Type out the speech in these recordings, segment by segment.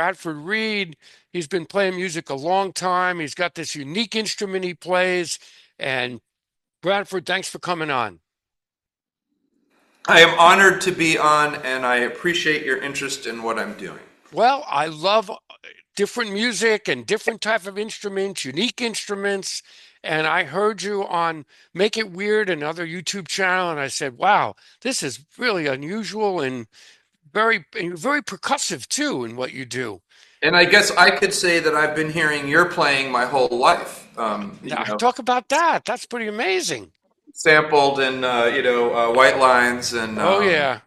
Bradford Reed. He's been playing music a long time. He's got this unique instrument he plays. And Bradford, thanks for coming on. I am honored to be on, and I appreciate your interest in what I'm doing. Well, I love different music and different type of instruments, unique instruments. And I heard you on Make It Weird, another YouTube channel, and I said, wow, this is really unusual and very percussive too in what you do. And I guess I could say that I've been hearing your playing my whole life. Now, talk about that. That's pretty amazing. Sampled in White Lines, and Oh yeah,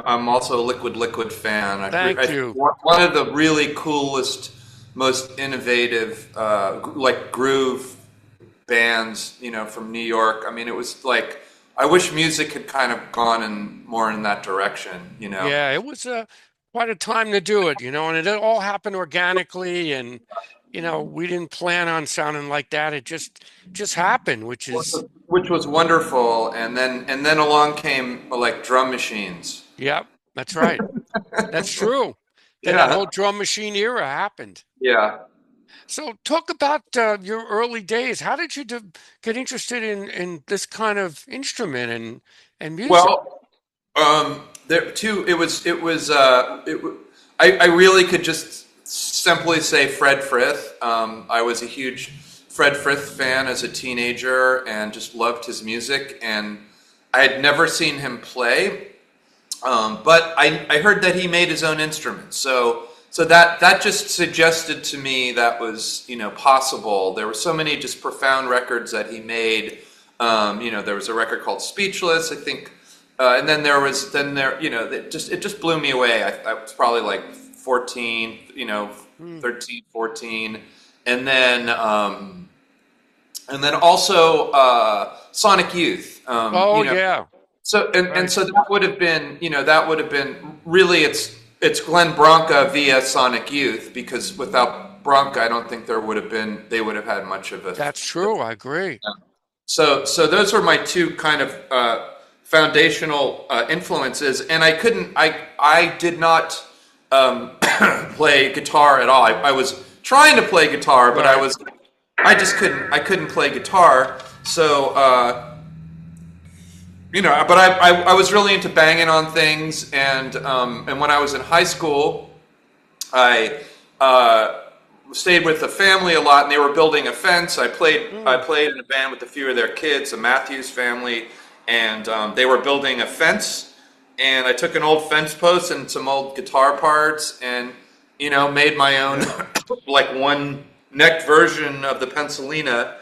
I'm also a Liquid fan. I thank think you. one of the really coolest, most innovative, like groove bands, from New York. I mean, it was like I wish music had kind of gone in more in that direction. Yeah, it was quite a time to do it, and it all happened organically, and we didn't plan on sounding like that. It just happened, which is, Which was wonderful, and then along came like drum machines. yep, that's right. That's true. Then that Yeah, whole drum machine era happened. yeah. So talk about your early days. How did you get interested in this kind of instrument and music? Well, there too. I really could just simply say Fred Frith. I was a huge Fred Frith fan as a teenager and just loved his music. And I had never seen him play, but I heard that he made his own instruments. So that just suggested to me that was possible. There were so many just profound records that he made. There was a record called Speechless, I think, and then it just blew me away. I was probably like 14, Hmm. 13, 14, and then also Sonic Youth. Oh yeah, So right. that would have been really it's Glenn Branca via Sonic Youth, because without Branca, I don't think they would have had much of a. That's true. I agree. So those were my two kind of foundational influences, and I did not play guitar at all. I was trying to play guitar, but Right. I just couldn't play guitar. So but I was really into banging on things, and when I was in high school, I stayed with the family a lot, and they were building a fence. I Hmm. played in a band with a few of their kids, the Matthews family, and they were building a fence. And I took an old fence post and some old guitar parts, and made my own like one neck version of the Pencilina.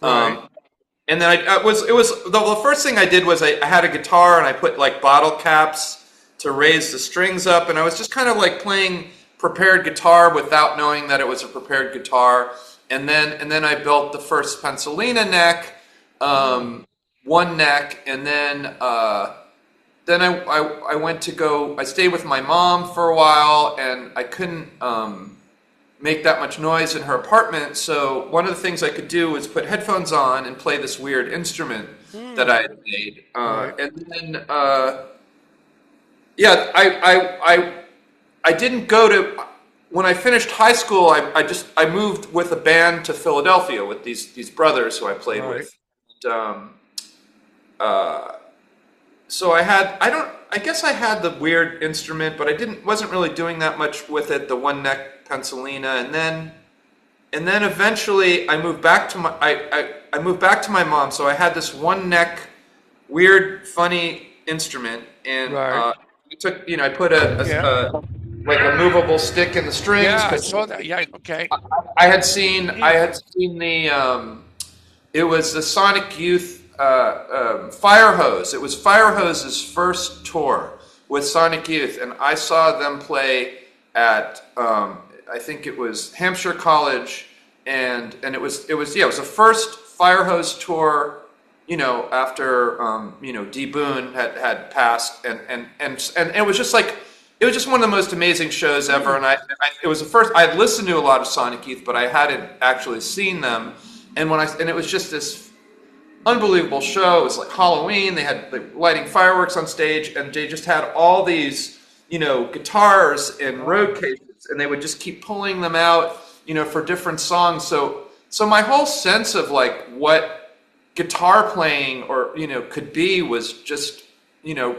Right. Um, and then the first thing I did was I had a guitar, and I put like bottle caps to raise the strings up, and I was just kind of like playing prepared guitar without knowing that it was a prepared guitar. And then I built the first Pencilina neck, Hmm. one neck, and then I went to go. I stayed with my mom for a while, and I couldn't make that much noise in her apartment. So one of the things I could do was put headphones on and play this weird instrument that Hmm. I had made. Right. And then yeah, I didn't go to. When I finished high school, I moved with a band to Philadelphia with these brothers who I played Right. with. And, uh, so I guess I had the weird instrument, but I wasn't really doing that much with it, the one neck Pencilina. And then eventually I moved back to my mom, so I had this one neck weird funny instrument. And Right. I put Yeah. like a movable stick in the strings, Yeah. I because saw that. Yeah. Okay. I had seen the it was the Sonic Youth Fire Hose. It was Fire Hose's first tour with Sonic Youth, and I saw them play at I think it was Hampshire College, and it was the first Fire Hose tour. After D Boone had passed, and it was just like it was just one of the most amazing shows ever. Hmm. And it was the first I had listened to a lot of Sonic Youth, but I hadn't actually seen them. And it was just this unbelievable show. It was like Halloween. They had like lighting fireworks on stage, and they just had all these, guitars and road cases and they would just keep pulling them out, for different songs. So my whole sense of like what guitar playing or could be was just you know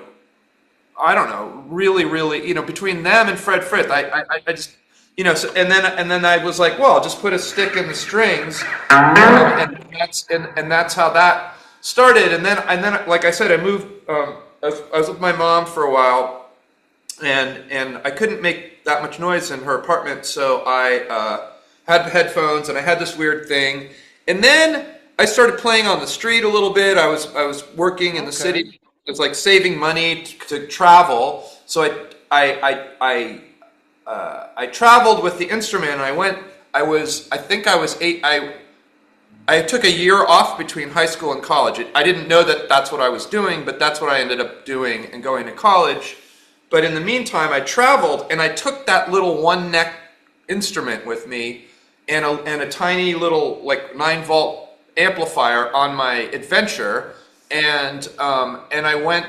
I don't know, really, really, between them and Fred Frith, I just, so, and then I was like, well, I'll just put a stick in the strings, and that's how that started. And then, like I said, I moved. I was with my mom for a while, and I couldn't make that much noise in her apartment, so I had headphones, and I had this weird thing, and then I started playing on the street a little bit. I was working in the Okay. city. It was like saving money to travel, so I traveled with the instrument. And I think I was 8. I took a year off between high school and college. I didn't know that that's what I was doing, but that's what I ended up doing and going to college. But in the meantime, I traveled, and I took that little one neck instrument with me, and a tiny little like 9-volt amplifier on my adventure, and I went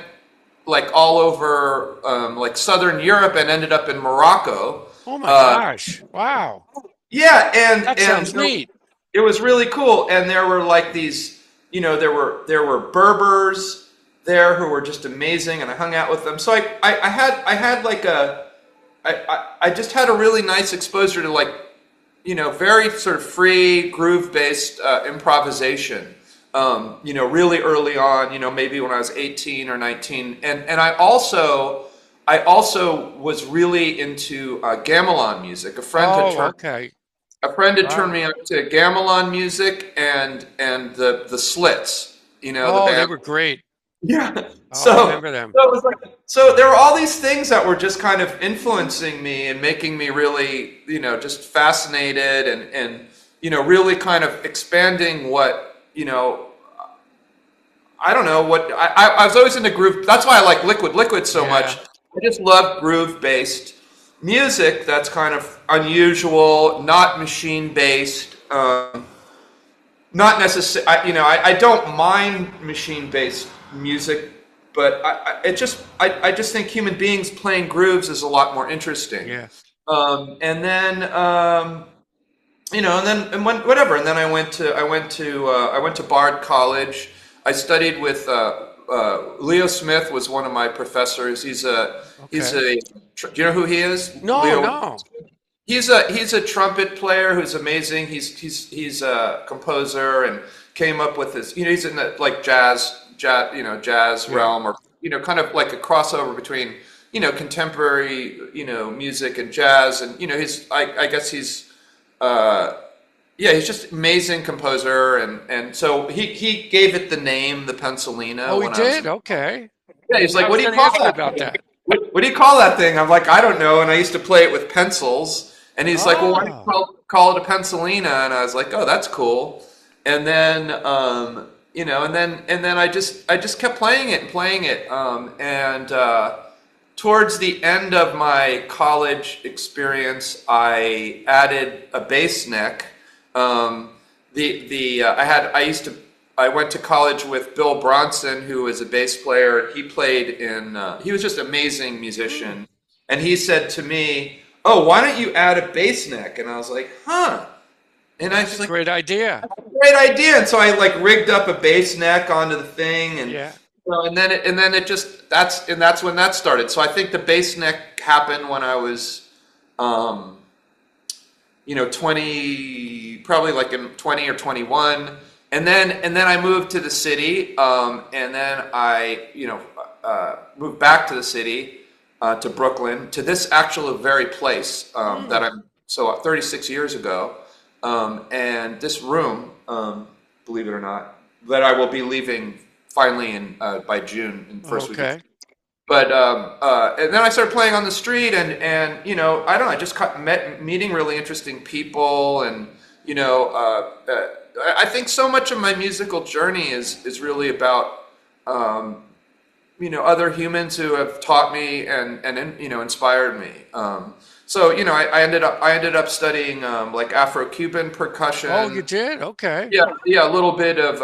like all over like Southern Europe and ended up in Morocco. Oh my Uh, gosh. Wow. yeah, That and sounds neat. it was really cool. And there were like these, there were Berbers there who were just amazing, and I hung out with them. So I had like I just had a really nice exposure to like very sort of free groove based improvisation. Really early on, maybe when I was 18 or 19, and I also was really into gamelan music. Oh, okay. A friend had turned Wow. me on to gamelan music and the Slits, the Oh, they band. were great. Yeah. Oh, I So remember them. so it was like so there were all these things that were just kind of influencing me and making me really, just fascinated and really kind of expanding what, I don't know what I was always into groove. That's why I like Liquid so much. Yeah. I just love groove based music that's kind of unusual, not machine based. Not necessarily, I don't mind machine-based music, but I just think human beings playing grooves is a lot more interesting. Yeah. And then whatever. And then I went to Bard College. I studied with Leo Smith was one of my professors. Okay. Do you know who he is? No, Leo. no. He's a trumpet player who's amazing. He's a composer and came up with this. He's in the like jazz Yeah. realm, or kind of like a crossover between contemporary music and jazz. And he's I guess he's yeah, he's just amazing composer. And so he gave it the name the Pencilina Oh, he when I was. did? Okay. Yeah, he's I like, what was do you going to call ask you that about thing? that. What do you call that thing? I'm like, I don't know. And I used to play it with pencils. And he's like, well, why don't you Oh, call it a Pencilina? And I was like, oh, that's cool. And then, and then I just kept playing it and playing it. And towards the end of my college experience, I added a bass neck. I went to college with Bill Bronson, who was a bass player. He played he was just an amazing musician. And he said to me, oh, why don't you add a bass neck? And I was like, huh. And I that's a was like, great idea. great idea. And so I like rigged up a bass neck onto the thing, and Yeah. and then it just that's when that started. So I think the bass neck happened when I was 20, probably like in 20 or 21. And then I moved to the city, and then I moved back to the city, to Brooklyn, to this actual very place, that Hmm. I'm, so 36 years ago, and this room, believe it or not, that I will be leaving finally in by June, in first week of. Okay. But and then I started playing on the street, and I don't know, I just meeting really interesting people, and I think so much of my musical journey is really about other humans who have taught me and inspired me. I ended up studying like Afro-Cuban Oh, you percussion. did? Okay. Yeah, yeah, a little Neat. bit of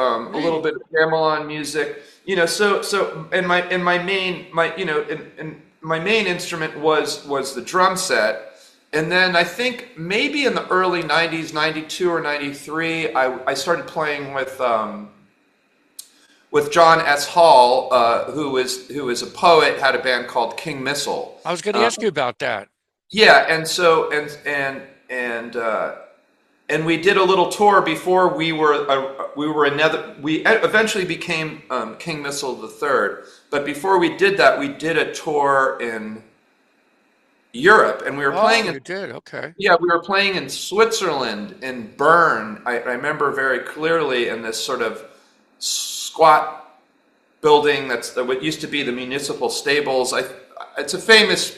gamelan music. And my main instrument was the drum set, And then I think maybe in the early 90s, 92 or 93, I started playing with John S. Hall, who is a poet, had a band called King Missile. I was going to Uh, ask you about that. yeah, and so and we did a little tour before we eventually became King Missile the Third. But before we did that, we did a tour in Europe, and we were Oh, playing in you did. Okay. yeah, we were playing in Switzerland, in Bern. I remember very clearly in this sort of squat building that's what used to be the municipal stables. It's a famous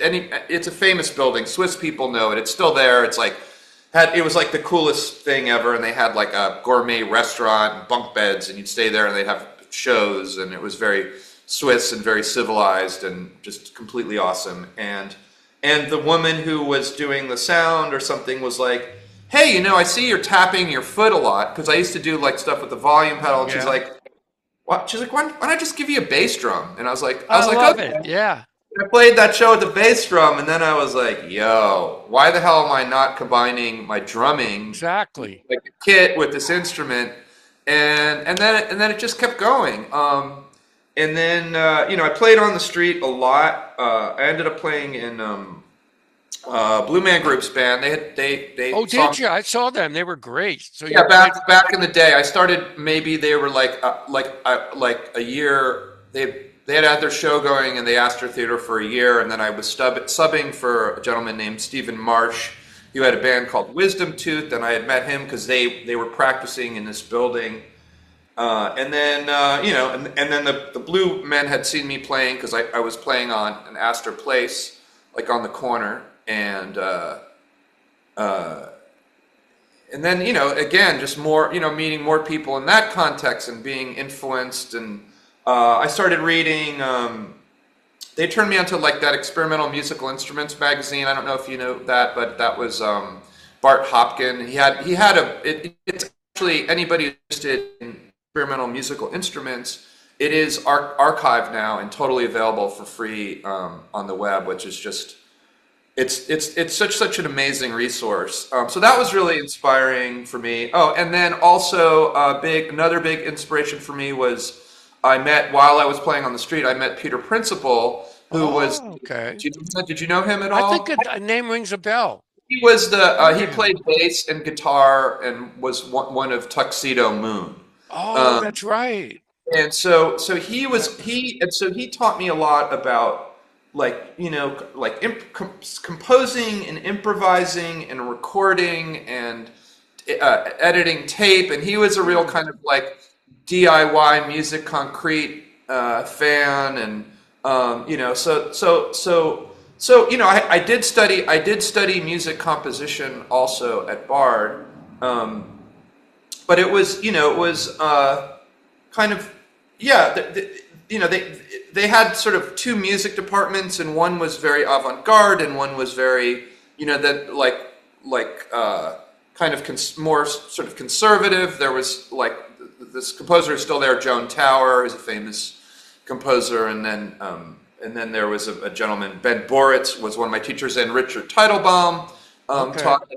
building. Swiss people know it. It's still there. It was like the coolest thing ever, and they had like a gourmet restaurant and bunk beds, and you'd stay there, and they'd have shows, and it was very Swiss and very civilized and just completely awesome. And the woman who was doing the sound or something was like, "Hey, I see you're tapping your foot a lot," because I used to do like stuff with the volume pedal, and she's Yeah. like, "What?" She's like, "Why don't I just give you a bass drum?" And I I was like, love it. "Okay." Yeah, I played that show with the bass drum, and then I was like, "Yo, why the hell am I not combining my drumming exactly. like a kit with this instrument?" And then it just kept going. And then I played on the street a lot. I ended up playing in Blue Man Group's band. They Oh, saw did you? I saw them. They were great. So you yeah, played. back in the day, I started. Maybe they were like a year. They had their show going in the Astor Theater for a year, and then I was subbing for a gentleman named Stephen Marsh, who had a band called Wisdom Tooth, and I had met him because they were practicing in this building. And then and then the Blue Men had seen me playing because I was playing on an Astor Place, like on the corner, uh, and then again just more meeting more people in that context and being influenced and I started reading they turned me onto like that experimental musical instruments magazine. I don't know if you know that, but that was Bart Hopkin. It's actually anybody interested in experimental musical instruments. It is archived now and totally available for free on the web, which is just it's such an amazing resource. So that was really inspiring for me. Oh, and then also another big inspiration for me was while I was playing on the street, I met Peter Principal, who was. Oh, okay. Did you know him at I think all? a name rings a bell. He Yeah. played bass and guitar and was one of Tuxedo Moon. Oh, Um, that's right. and so he That, was he and so he taught me a lot about like composing and improvising and recording and editing tape, and he was a real hmm. kind of like DIY music concrete fan. And I did study music composition also at Bard. But it was kind of yeah they had sort of two music departments, and one was very avant-garde and one was very that kind of more sort of conservative. There was like this composer who's still there, Joan Tower, who's a famous composer. And then there was a gentleman, Ben Boritz was one of my teachers, and Richard Teitelbaum Okay. taught,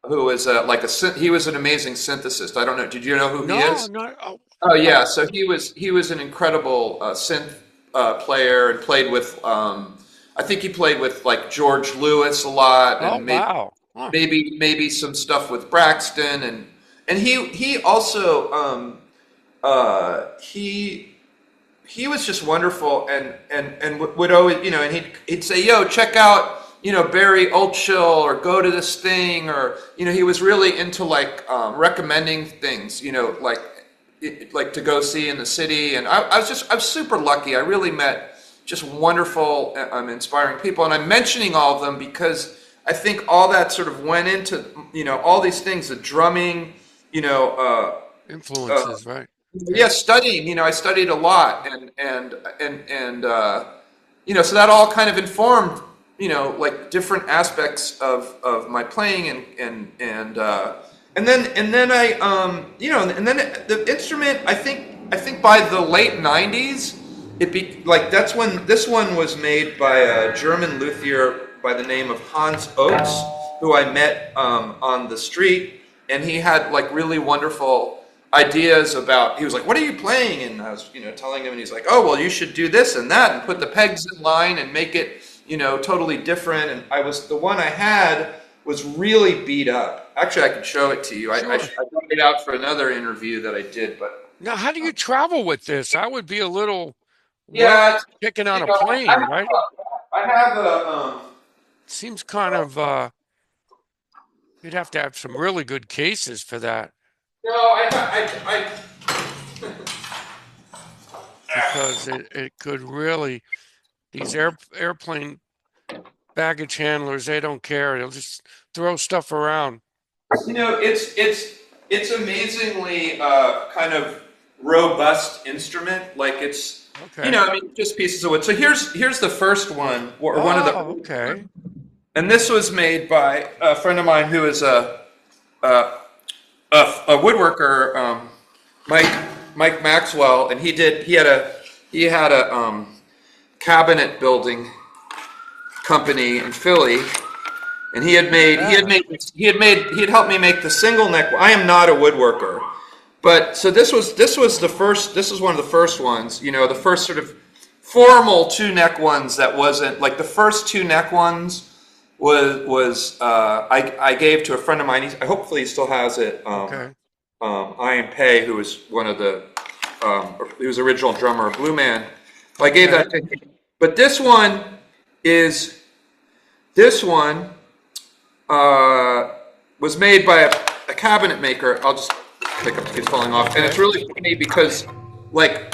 who was he was an amazing synthesist. I don't know, did you know who he No, is? not. Oh, Oh I, yeah, so he was an incredible synth player, and played with I think he played with like George Lewis a lot, oh, and maybe wow. Huh. maybe maybe some stuff with Braxton. And he also he was just wonderful, and would always and he'd say, "Yo, check out Barry Altschul, or go to this thing," or he was really into like recommending things, like to go see in the city. And I was super lucky. I really met just wonderful, inspiring people, and I'm mentioning all of them because I think all that sort of went into all these things, the drumming, you know, uh, Influences, right? yeah, Yeah. studying. I studied a lot, and so that all kind of informed like different aspects of my playing. And then I and then the instrument, I think by the late 90s it be like that's when this one was made by a German luthier by the name of Hans Oates, who I met on the street, and he had like really wonderful ideas about. He was like, "What are you playing?" And I was, telling him, and he's like, "Oh, well, you should do this and that, and put the pegs in line and make it, totally different." And the one I had was really beat up. Actually, I could show it to you. I Sure. brought it out for another interview that I did, but Now, how do you travel with this? I would be a little worried yeah, picking on you a know, I plane, have right? I have a Seems kind of you'd have to have some really good cases for that no, because it could really these airplane baggage handlers, they don't care. They'll just throw stuff around. it's amazingly kind of robust instrument. Like it's, Okay. I mean, just pieces of wood. So here's the first one, or one of the, Oh, okay. and this was made by a friend of mine who is a, a woodworker, Mike Mike Maxwell, and he had a cabinet building company in Philly, and Yeah. he had helped me make the single neck. I am not a woodworker, but so this was one of the first ones, the first sort of formal two neck ones that wasn't like the first two neck ones I gave to a friend of mine. Hopefully he still has it. Okay. Ian Pei, who was one of the he was the original drummer of Blue Man. I gave Okay. that to him. But is this one was made by a cabinet maker. I'll just pick up, it's falling off, and it's Okay. really funny because like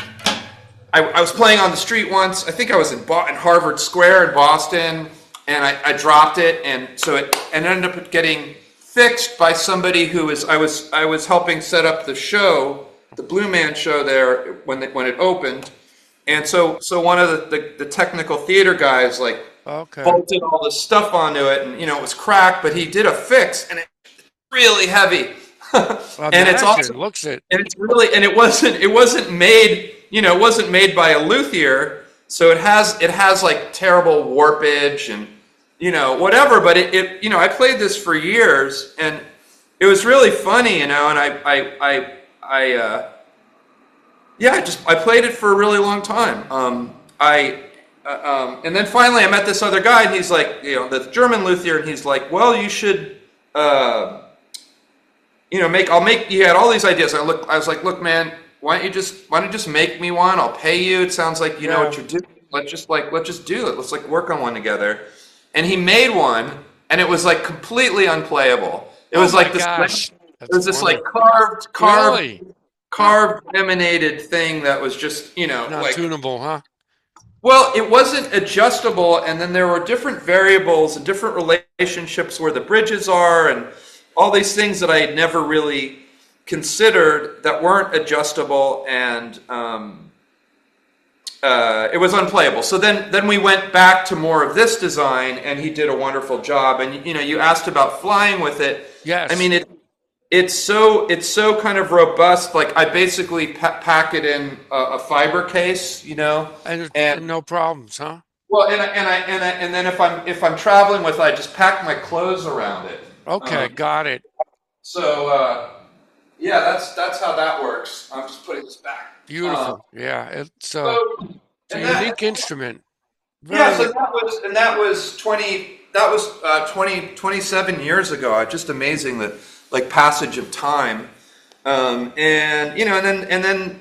I was playing on the street once. I think I was in Harvard Square in Boston, and I dropped it, and so it ended up getting fixed by somebody who I was helping set up the show, the Blue Man show there when it opened, and so one of the technical theater guys like Okay. bolted all this stuff onto it, and it was cracked, but he did a fix, and it's really heavy, and it's Imagine. also Looks it. and it's really and it wasn't made it wasn't made by a luthier, so it has like terrible warpage and whatever, but I played this for years, and it was really funny, and I played it for a really long time. And then finally I met this other guy, and he's like, the German luthier, and he's like, well, you should he had all these ideas. I was like, look, man, why don't you just make me one? I'll pay you. It sounds like you know Yeah. what you're doing. Let's just do it. Let's like work on one together. And he made one, and it was like completely unplayable. It Oh was my like this gosh. it That's was this like wonderful. Really? Huh. carved laminated thing that was just, Not like, tunable, huh? well, it wasn't adjustable, and then there were different variables and different relationships where the bridges are, and all these things that I had never really considered that weren't adjustable, and it was unplayable. So then we went back to more of this design, and he did a wonderful job. And you asked about flying with it. I Yes. mean, it's so kind of robust. Like I basically pack it in a fiber case, and And no problems, huh? well, and then if I'm traveling with it, I just pack my clothes around it. Okay, Um, got it. so yeah, that's how that works. I'm just putting this back. Um, Beautiful. Yeah, so it's a and that unique instrument. Yeah, Very, so that was 27 years ago. Just amazing that like passage of time, and then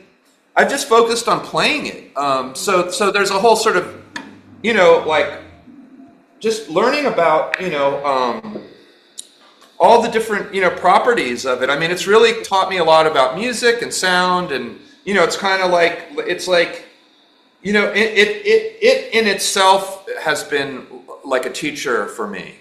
I've just focused on playing it. So there's a whole sort of like just learning about all the different properties of it. I mean, it's really taught me a lot about music and sound, and it's kind of like it's like. It in itself has been like a teacher for me,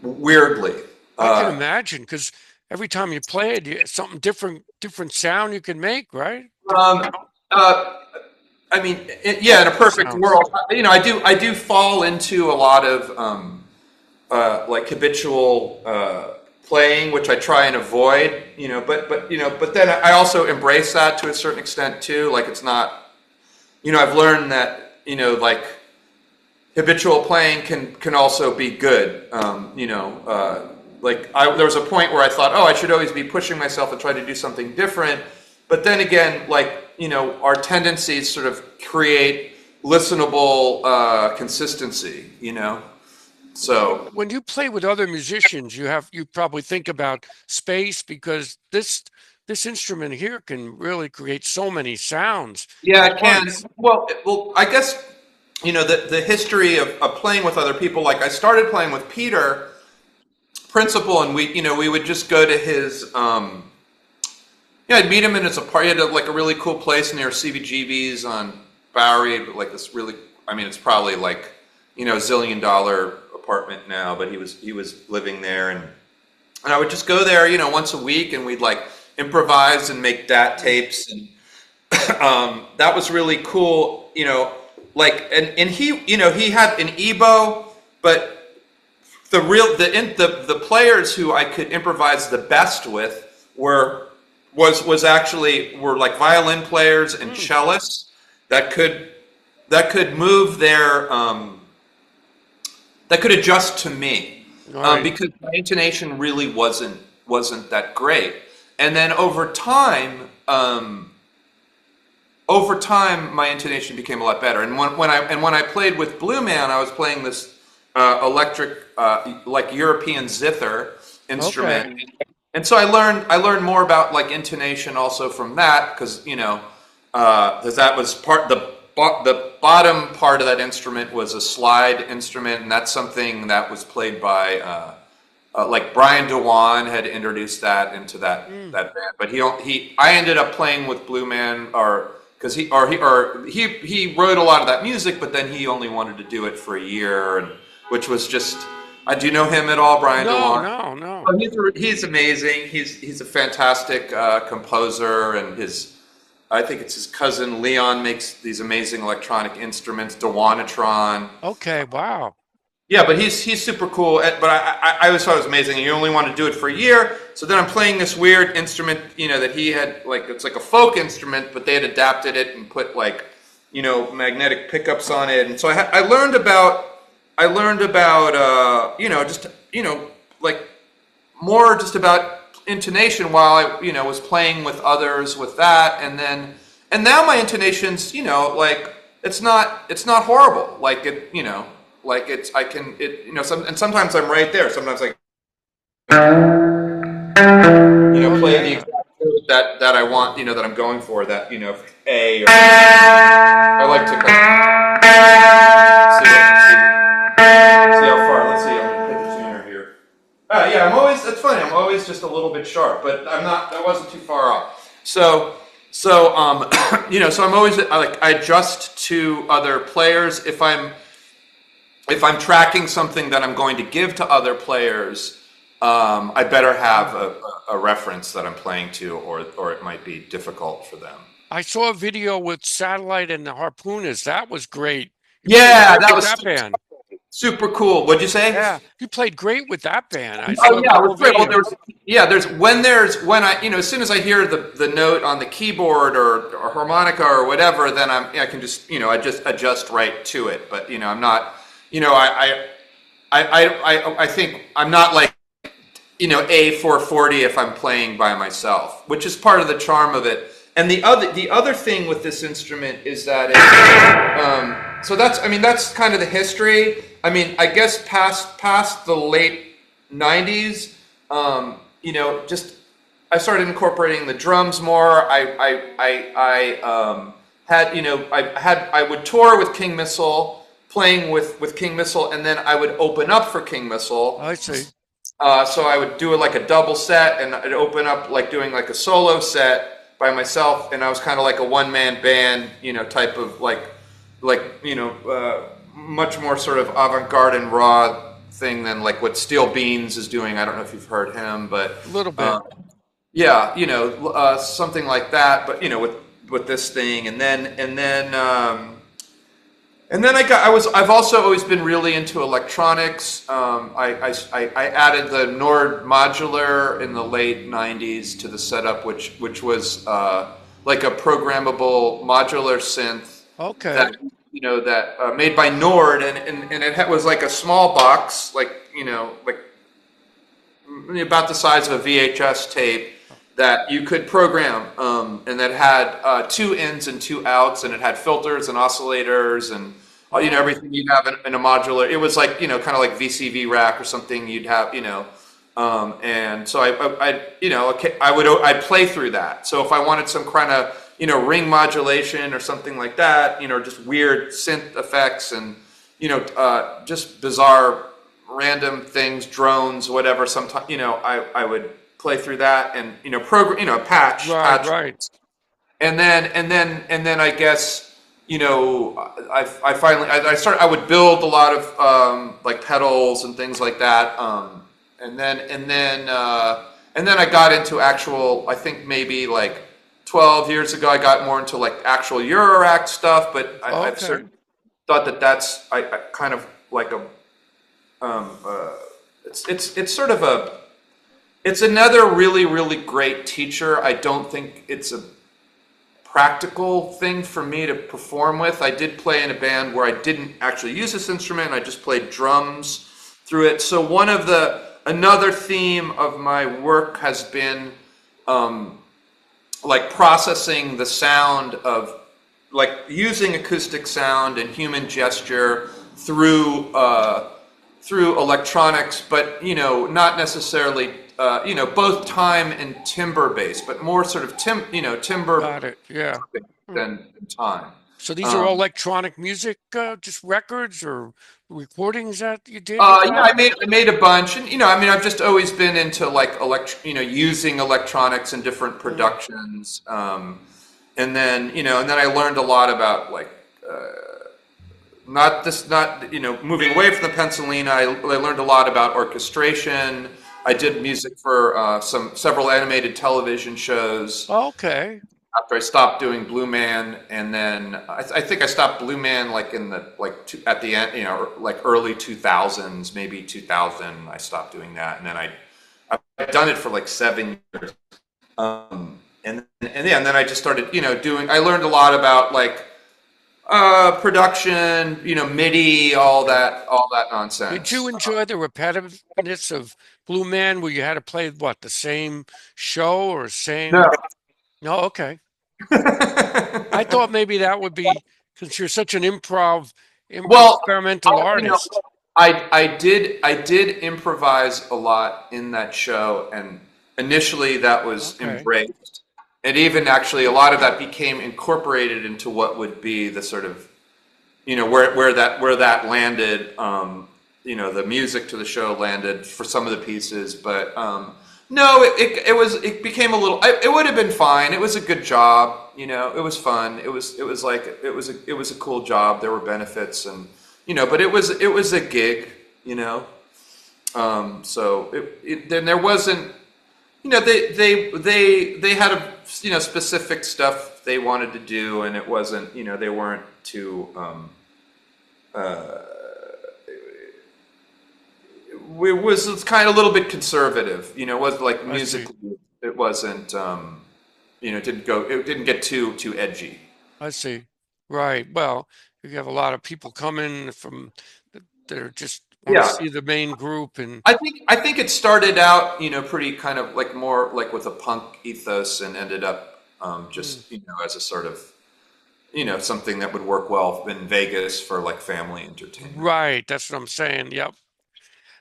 weirdly. I can Uh, imagine because every time you play it, something different sound you can make, right? Different um, uh, I mean, yeah, in a perfect sounds. world, I do fall into a lot of like habitual playing, which I try and avoid. But then I also embrace that to a certain extent too. Like it's not. I've learned that, like, habitual playing can also be good. There was a point where I thought, oh, I should always be pushing myself and try to do something different. But then again, our tendencies sort of create listenable consistency. So When you play with other musicians, you probably think about space because this instrument here can really create so many sounds yeah, at it can. once. Well, I guess the history of playing with other people. Like I started playing with Peter Principal, and we would just go to his. Yeah, I'd meet him in his apartment. He had like a really cool place near CBGB's on Bowery, but like this really. I mean, it's probably like $1 zillion apartment now, but he was living there, and I would just go there, once a week, and we'd like improvise and make DAT tapes, and that was really cool, and he had an EBO, but the players who I could improvise the best with were like violin players and cellists that could move that could adjust to me, Right. because my intonation really wasn't that great. And then over time, my intonation became a lot better. And when I played with Blue Man, I was playing this electric, like European zither Okay. instrument, and so I learned more about like intonation also from that, because that was the bottom part of that instrument was a slide instrument, and that's something that was played by like Brian DeWan had introduced that into that Mm. band. But I ended up playing with Blue Man, or because he wrote a lot of that music, but then he only wanted to do it for a year, and which was just. Do you know him at all, Brian No, DeWan? no, no. Oh, he's amazing. He's a fantastic composer, and I think it's his cousin Leon makes these amazing electronic instruments, Dewanatron. Okay, wow. Yeah, but he's super cool. But I always thought it was amazing. You only want to do it for a year. So then I'm playing this weird instrument, that he had, like, it's like a folk instrument, but they had adapted it and put like, magnetic pickups on it. And so I learned about just like more just about intonation while I was playing with others with that, and now my intonation's like it's not horrible, like it's I can and sometimes I'm right there, sometimes I play the Okay. exact note that I want, that I'm going for, that A, or I like to see how far. Let's see. I'm gonna hit the tuner here. Yeah, It's funny. I'm always just a little bit sharp, but I'm not. I wasn't too far off. So, so I'm always I adjust to other players if I'm tracking something that I'm going to give to other players. I better have a reference that I'm playing to, or it might be difficult for them. I saw a video with Satellite and the Harpoonist. That was great. You played Yeah, great that with was that band. super cool. What'd you say? Yeah, you played great with that band. I Oh saw a yeah, it couple was great. Well, videos. when I as soon as I hear the note on the keyboard, or harmonica or whatever, then I can just I just adjust right to it. But I'm not I think I'm not like A440 if I'm playing by myself, which is part of the charm of it. And the other thing with this instrument is that so that's kind of the history. I guess past the late '90s, just I started incorporating the drums more. I would tour with King Missile, playing with King Missile, and then I would open up for King Missile. I see. So I would do it like a double set, and I'd open up like doing like a solo set by myself, and I was kind of like a one-man band, type of much more sort of avant-garde and raw thing than like what Steel Beans is doing. I don't know if you've heard him, but A little bit. yeah, something like that. But with this thing, and then I've also always been really into electronics. I added the Nord modular in the late '90s to the setup, which was like a programmable modular synth that Okay. that made by Nord, and it was like a small box, like like about the size of a VHS tape that you could program, and that had two ins and two outs, and it had filters and oscillators and Oh, everything you'd have in a modular. It was like kind of like VCV rack or something. You'd have and so okay, I'd play through that. So if I wanted some kind of ring modulation or something like that, just weird synth effects and just bizarre random things, drones, whatever. Sometimes I would play through that and program, right, patch, right. and then I guess I finally I would build a lot of like pedals and things like that, and then I got into actual, I think maybe like 12 years ago I got more into like actual Eurorack stuff, but I've Okay. certainly thought that that's I kind of like a um, uh, it's sort of it's another really really great teacher. I don't think it's a practical thing for me to perform with. I did play in a band where I didn't actually use this instrument. I just played drums through it. So another theme of my work has been like processing the sound of, like, using acoustic sound and human gesture through electronics, but not necessarily both time and timbre based, but more sort of timbre Got it. Yeah. Hmm. than time. So these are all Um, electronic music, just records or recordings that you did, you yeah, got? I made a bunch, and I've just always been into like using electronics in different Mm. productions, and then I learned a lot about like not moving away from the Pencilina. I learned a lot about orchestration. I did music for several animated television shows Okay. after I stopped doing Blue Man, and then I think I stopped Blue Man like in the at the end, like early 2000s, maybe 2000. I stopped doing that, and then I've done it for like 7 years, and then I just started doing. I learned a lot about like production, MIDI, all that Did you nonsense. enjoy the repetitiveness of Blue Man where you had to play what, the same show or No. same? No, okay. I thought maybe that would be because you're such an Well, experimental artist. I did improvise a lot in that show, and initially that was Okay. embraced, and even actually a lot of that became incorporated into what would be the sort of where that landed. The music to the show landed for some of the pieces, but no, it became a little. It would have been fine. It was a good job. It was fun. It was like it was a cool job. There were benefits, and but it was a gig. So then there wasn't. They had a specific stuff they wanted to do, and it wasn't. They weren't too. It's kind of a little bit conservative. It was like I see. musically, it wasn't. It didn't get too edgy. I see. Right. Well, you have a lot of people coming from that are just want to Yeah, see the main group and I think it started out, pretty kind of like more like with a punk ethos, and ended up mm, just as a sort of something that would work well in Vegas for like family entertainment. right. That's what I'm saying. Yep.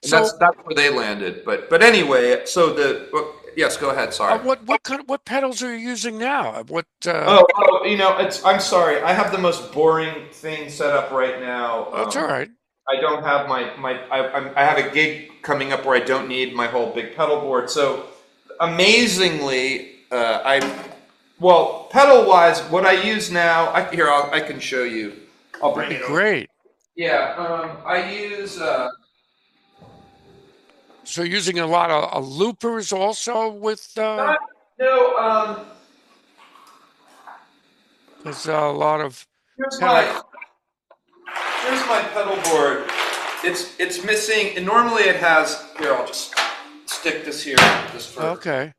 And So, that's where they landed. But anyway, so yes, go ahead. Sorry. what pedals are you using now? What Oh, I'm sorry. I have the most boring thing set up right now. that's all right. I don't have I have a gig coming up where I don't need my whole big pedal board. So amazingly, well, pedal wise, what I use now, I can show you. I'll That'd bring be it over. great. Yeah, I use. So using a lot of loopers also with Not no. there's a lot of Here's pedal. my here's my pedal board. It's missing, and normally it has. Here, I'll just stick this here just for Okay.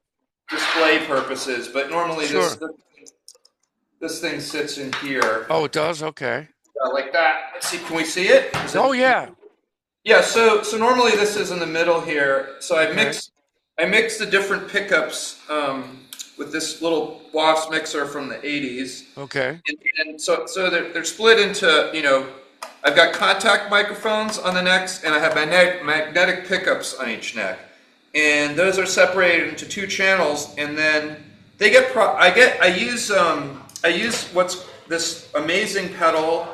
display purposes. But normally this Sure. this, this thing sits in here. Oh, it does. Okay. like that. Let's see, can we see it? Is Oh it? yeah. Yeah. So normally this is in the middle here. So Okay. I mix the different pickups with this little Boss mixer from the '80s, Okay. and so they're split into I've got contact microphones on the necks, and I have magnetic pickups on each neck, and those are separated into two channels, and then they get I use what's this amazing pedal,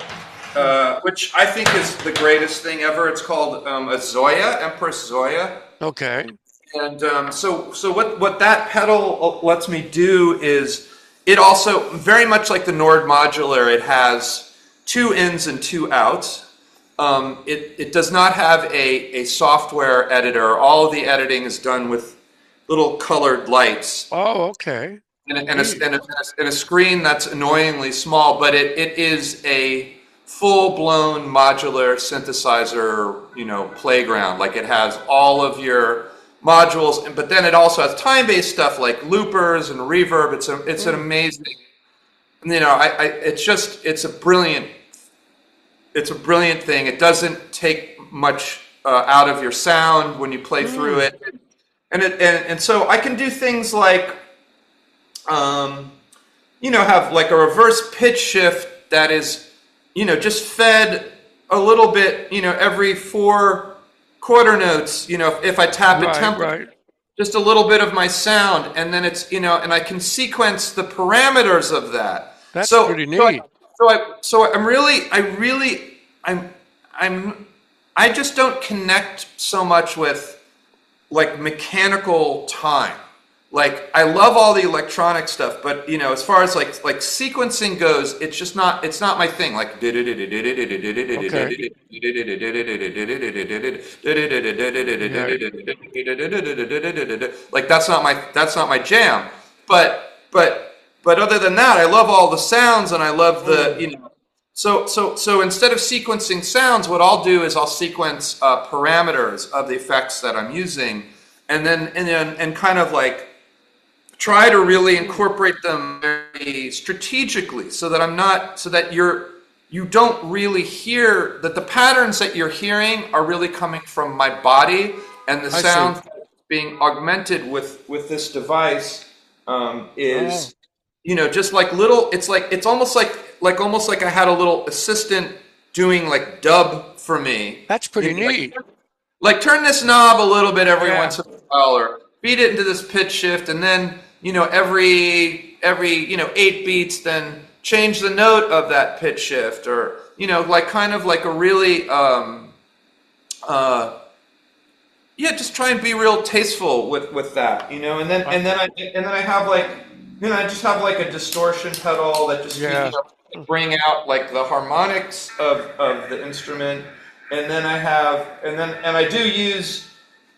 which I think is the greatest thing ever. It's called a Zoya, Empress Zoya. Okay. And so what that pedal lets me do is it also, very much like the Nord modular, it has two ins and two outs. It does not have a software editor. All of the editing is done with little colored lights Oh, okay. Neat. and a screen that's annoyingly small, but it is a full-blown modular synthesizer, playground. Like it has all of your modules, but then it also has time-based stuff like loopers and reverb. It's an Hmm. amazing, it's a brilliant thing. It doesn't take much out of your sound when you play through Hmm. it, and so I can do things like um, have like a reverse pitch shift that is, just fed a little bit, every four quarter notes, if I tap a Right, tempo, right. just a little bit of my sound, and then it's, and I can sequence the parameters of that. That's So, pretty so I, neat. I'm, I'm, I just don't connect so much with like mechanical time. Like I love all the electronic stuff, but as far as like sequencing goes, it's not my thing. Like Okay. Yeah. like that's not my jam. But other than that, I love all the sounds and I love the Hmm. so instead of sequencing sounds, what I'll do is I'll sequence parameters of the effects that I'm using, and kind of like try to really Hmm. incorporate them very strategically so that I'm not so that you don't really hear that the patterns that you're hearing are really coming from my body, and the I see. sound being augmented with this device Oh, is just like little, it's almost like I had a little assistant doing like dub for me, that's pretty neat. like turn this knob a little bit every Yeah. once in a while, or feed it into this pitch shift, and then every 8 beats, then change the note of that pitch shift, or like kind of like a really uh, yeah, just try and be real tasteful with that, I, and then I have like I just have like a distortion pedal that just yeah. bring out like the harmonics of the instrument, and then I have and I do use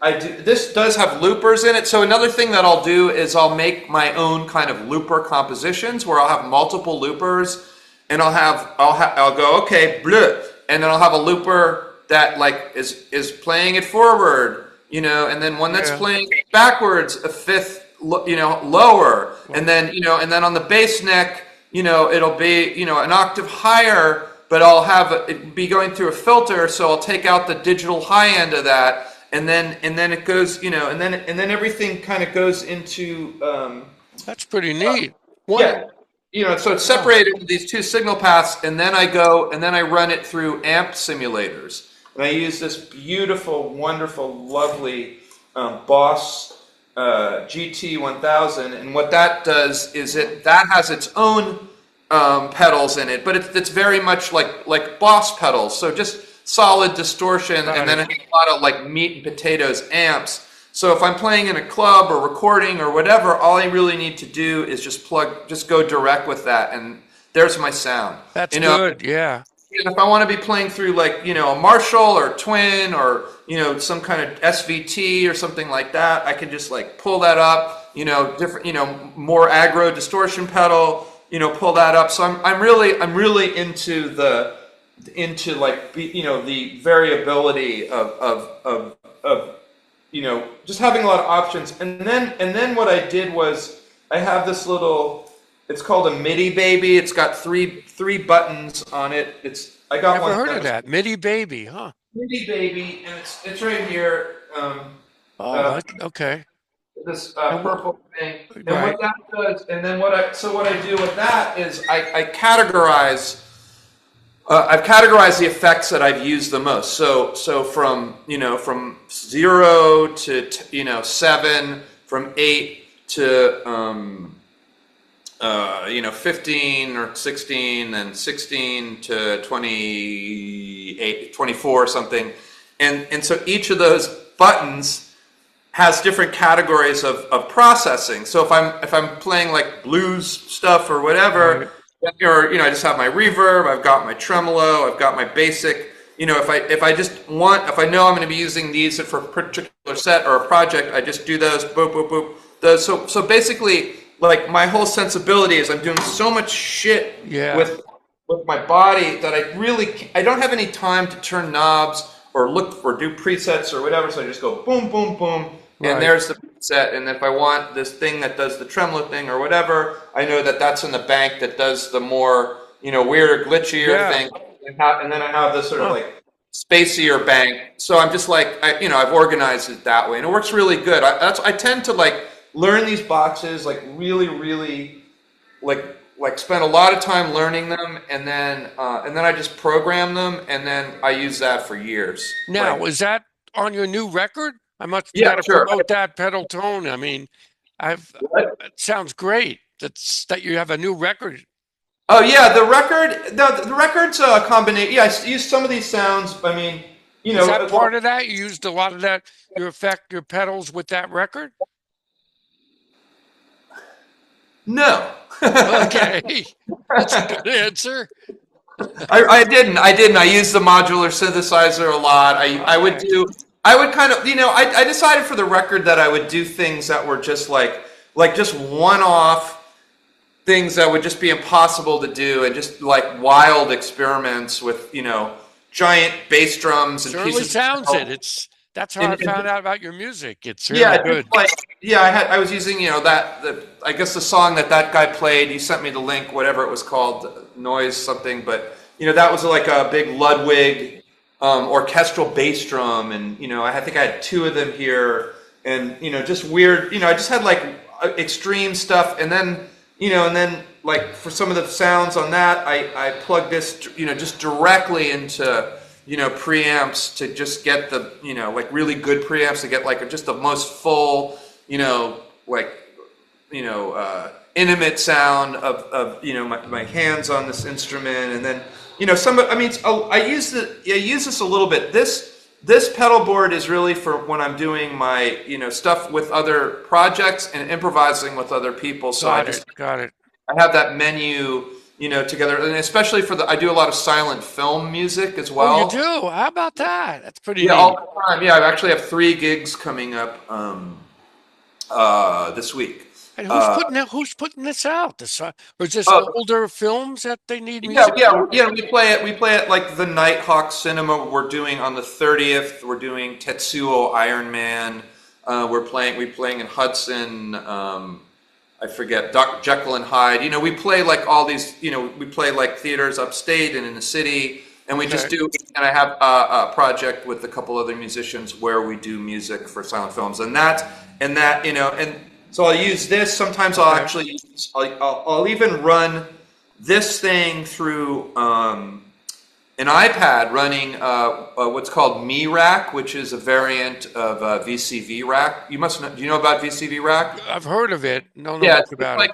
I do this does have loopers in it. So another thing that I'll do is I'll make my own kind of looper compositions where I'll have multiple loopers, and I'll go okay bleh, and then I'll have a looper that like is playing it forward, and then one that's Yeah. playing backwards a fifth, lower, and Well, then on the bass neck, it'll be an octave higher, but I'll have it be going through a filter, so I'll take out the digital high end of that, and then it goes, and then everything kind of goes into that's pretty neat. One. yeah, so it's Yeah. separated into these two signal paths, and then I go and then I run it through amp simulators, and I use this beautiful, wonderful, lovely Boss GT 1000, and what that does is that has its own pedals in it, but it's very much like Boss pedals, so just solid distortion, Got and then it. a lot of like meat and potatoes amps. So if I'm playing in a club or recording or whatever, all I really need to do is just go direct with that, and there's my sound. That's You know, good. Yeah. and if I want to be playing through like a Marshall or Twin or some kind of SVT or something like that, I can just like pull that up. Different more aggro distortion pedal. Pull that up. So I'm really into like the variability of just having a lot of options. And then what I did was I have this little, it's called a MIDI baby. It's got three buttons on it. It's I got Never one heard that of was that. MIDI baby, huh? Indie Baby, and it's right here. Oh, Uh, okay. this And purple thing, and right. what that does, and then what I do with that is I categorize. I've categorized the effects that I've used the most. So from from 0 to 7, from 8 to 15 or 16, and 16 to 28, 24 or something. And so each of those buttons has different categories of processing. So if I'm playing like blues stuff or whatever, Right. or I just have my reverb, I've got my tremolo, I've got my basic. If I know I'm going to be using these for a particular set or a project, I just do those, boop, boop, boop. So basically, like my whole sensibility is I'm doing so much shit Yeah. with my body that I don't have any time to turn knobs or look or do presets or whatever. So I just go boom, boom, boom, and Right. there's the preset. And if I want this thing that does the tremolo thing or whatever, I know that that's in the bank that does the more weirder, glitchier Yeah. thing. And then I have this sort of Huh. like spacier bank. So I'm just like I've organized it that way, and it works really good. I tend to like learn these boxes like really, really like spend a lot of time learning them, and then I just program them, and then I use that for years. Now, Like, is that on your new record? I must, you yeah, got to sure. promote that pedal tone. I mean, I've, it sounds great. That you have a new record. Oh yeah, the record's a combination. Yeah, I use some of these sounds. I mean, Is that part well, of that? You used a lot of that, your effect, your pedals with that record? no. Okay. That's a good answer. I didn't. I used the modular synthesizer a lot. Okay. I would kind of, I decided for the record that I would do things that were just like just one-off things that would just be impossible to do, and just like wild experiments with, giant bass drums and Certainly pieces of sounds it. shell. That's how I And found out about your music. It's yeah, really just good. like I was using I guess the song that guy played. He sent me the link, whatever it was called, noise something. But that was like a big Ludwig orchestral bass drum, and I think I had two of them here, and just weird. I just had like extreme stuff, and then like for some of the sounds on that, I plugged this just directly into preamps to just get the, like really good preamps to get like just the most full, like, intimate sound of my hands on this instrument. And then, I mean, I use this a little bit. This pedal board is really for when I'm doing my, stuff with other projects and improvising with other people. So Got it. Got it. I have that menu, together, and especially I do a lot of silent film music as Oh, you well. do? How about that? That's pretty Yeah, all neat. the time. Yeah, I actually have 3 gigs coming up this week. And Uh, who's putting this out? Or is this oh, older films that they need yeah, music yeah, for? yeah. We play it like the Nighthawk Cinema. We're doing on the 30th. We're doing Tetsuo Iron Man. We playing in Hudson. I forget, Jekyll and Hyde. We play like all these. We play like theaters upstate and in the city, and we just Okay. do. And I have a project with a couple other musicians where we do music for silent films, and so I'll use this. Sometimes Okay. I'll even run this thing through an iPad running what's called Mi Rack, which is a variant of VCV Rack. You must know. Do you know about VCV Rack? I've heard of it. Don't know Yeah, much about it.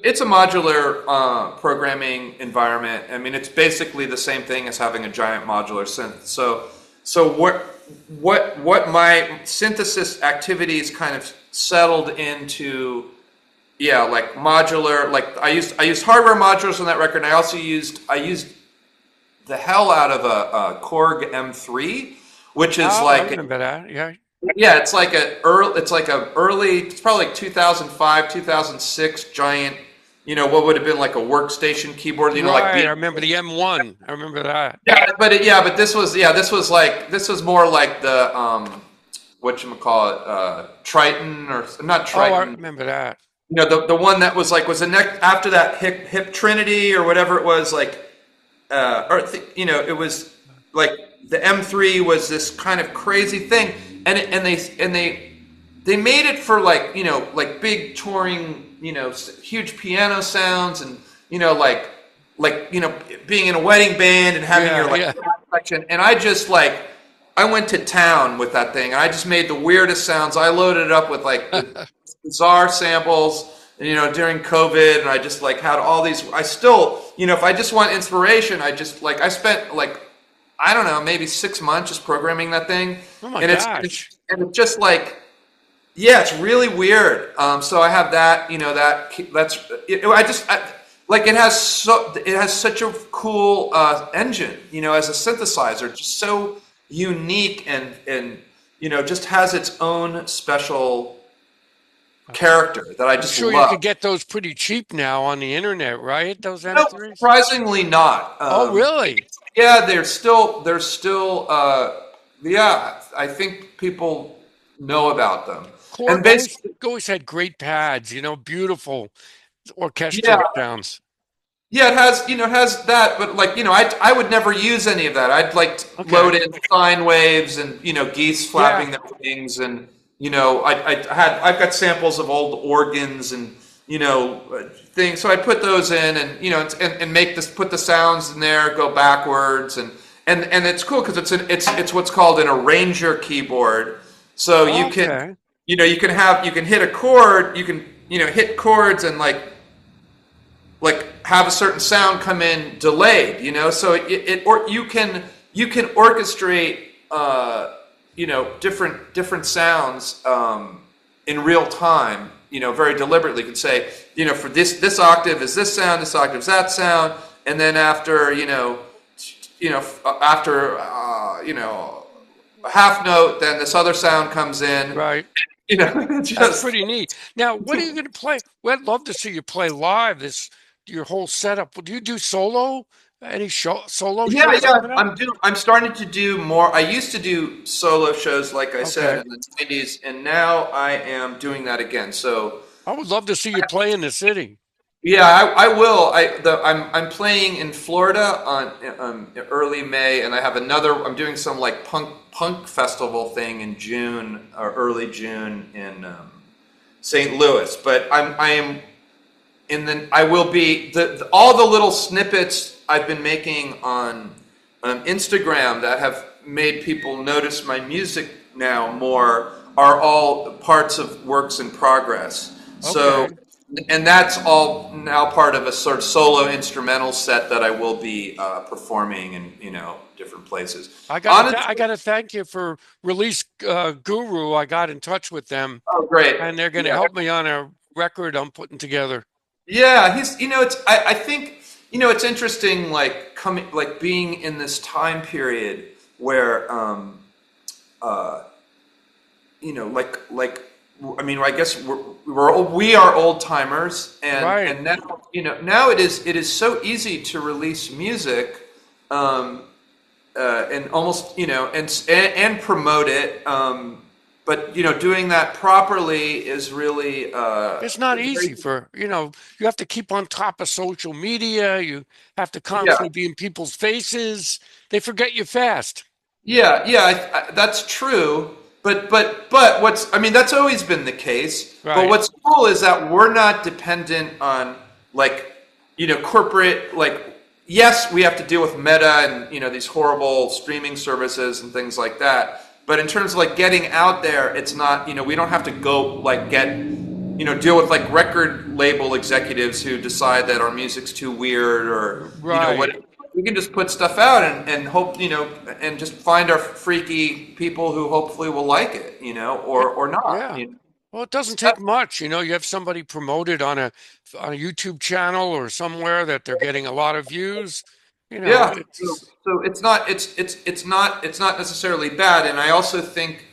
it's a modular programming environment. I mean, it's basically the same thing as having a giant modular synth. So what my synthesis activities kind of settled into, yeah, like modular. Like I used hardware modulars on that record. And I used the hell out of a Korg M3, which is Oh, I like remember that. Yeah. yeah, it's probably like 2005, 2006 giant, what would have been like a workstation keyboard, like Right. I remember the M1. I remember that. but this was more like the whatchamacallit, Triton, or not Oh, I Triton, remember that. the one that was the next after that hip Trinity or whatever it was, like it was like the M3 was this kind of crazy thing, and they made it for like like big touring, huge piano sounds, and being in a wedding band and having your Yeah, like yeah. section. And I went to town with that thing, and I just made the weirdest sounds. I loaded it up with like the bizarre samples, during COVID, and I just like had all these. I still, if I just want inspiration, I spent like, I don't know, maybe 6 months just programming that thing, Oh my and gosh. it's just like, yeah, it's really weird. So I have that, that's like it has such a cool engine, as a synthesizer, just so unique, and just has its own special character that I I'm just sure you love. could get those pretty cheap now on the internet, right? Those M3s? Surprisingly not. Oh, really? Yeah, they're still. Yeah, I think people know about them, and Korg basically, always had great pads, beautiful yeah, orchestral sounds. yeah, it has that, but like, I would never use any of that. I'd like Okay. load in sine waves and geese Yeah. flapping their wings, and I've got samples of old organs and things, so I put those in, and and make this put the sounds in there, go backwards, and it's cool because it's what's called an arranger keyboard, so Okay. you can hit a chord, you can hit chords and like have a certain sound come in delayed, so or you can orchestrate different sounds in real time, very deliberately. You could say, for this octave is this sound, this octave is that sound, and then after after a half note, then this other sound comes in, Right. That's just. pretty neat. Now, what are you going to play? Well, I'd love to see you play live. Your whole setup. Do you do solo? Any solo Yeah, shows yeah. coming up? I'm starting to do more. I used to do solo shows, like I said, Okay. in the '90s, and now I am doing that again. So I would love to see you play in the city. yeah, I will. I'm playing in Florida on early May, and I have another. I'm doing some like punk festival thing in June or early June in St. Louis. But I am I will be all the little snippets I've been making on Instagram that have made people notice my music now more are all parts of works in progress. So, Okay. and that's all now part of a sort of solo instrumental set that I will be performing in different places. I Honestly, gotta thank you for Release Guru. I got in touch with them, oh great, and they're gonna yeah. help me on a record I'm putting together. Yeah, he's it's I think it's interesting, like coming like being in this time period where uh like I mean, I guess we are old timers, Right. and now now it is so easy to release music, um and almost and promote it, but doing that properly is really It's not very. easy you have to keep on top of social media. You have to Yeah. constantly be in people's faces. They forget you fast. Yeah, yeah, that's true. But what's I mean, that's always been the case. But Right. what's cool is that we're not dependent on like corporate, like, yes, we have to deal with Meta and these horrible streaming services and things like that. But in terms of like getting out there, it's not, we don't have to go like deal with like record label executives who decide that our music's too weird, or what. Right. We can just put stuff out, and hope, and just find our freaky people who hopefully will like it, It, or not. yeah. Well, it doesn't take much. You have somebody promoted on a YouTube channel or somewhere that they're getting a lot of views. Yeah. So, It's so it's not necessarily bad. And I also think,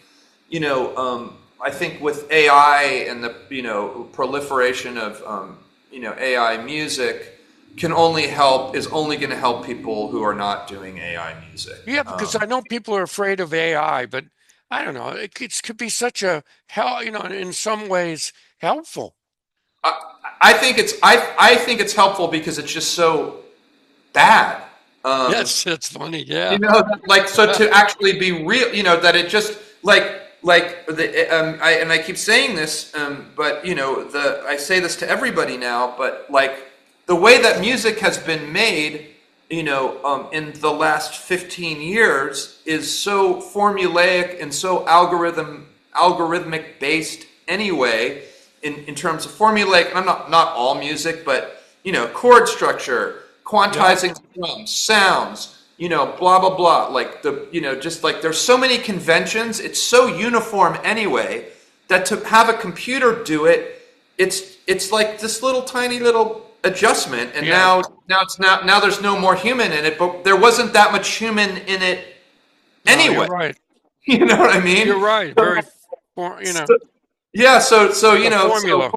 I think with AI and the proliferation of AI music can only help is only going to help people who are not doing AI music. yeah, because I know people are afraid of AI, but I don't know. It could be such a hell, in some ways helpful. I think it's helpful because it's just so bad. Yes, that's funny. Yeah. Like, so to actually be real, that it just like and I keep saying this, but I say this to everybody now, but like the way that music has been made, in the last 15 years is so formulaic and so algorithmic based anyway, in terms of formulaic. And I'm not all music, but chord structure, Yep. quantizing drums, sounds, blah blah blah. Like just like there's so many conventions. It's so uniform anyway that to have a computer do it, it's like this little tiny little adjustment, and Yeah. now there's no more human in it, but there wasn't that much human in it No, you're anyway. right. You know what I You're mean? right. So, Very, so- yeah. So the formula.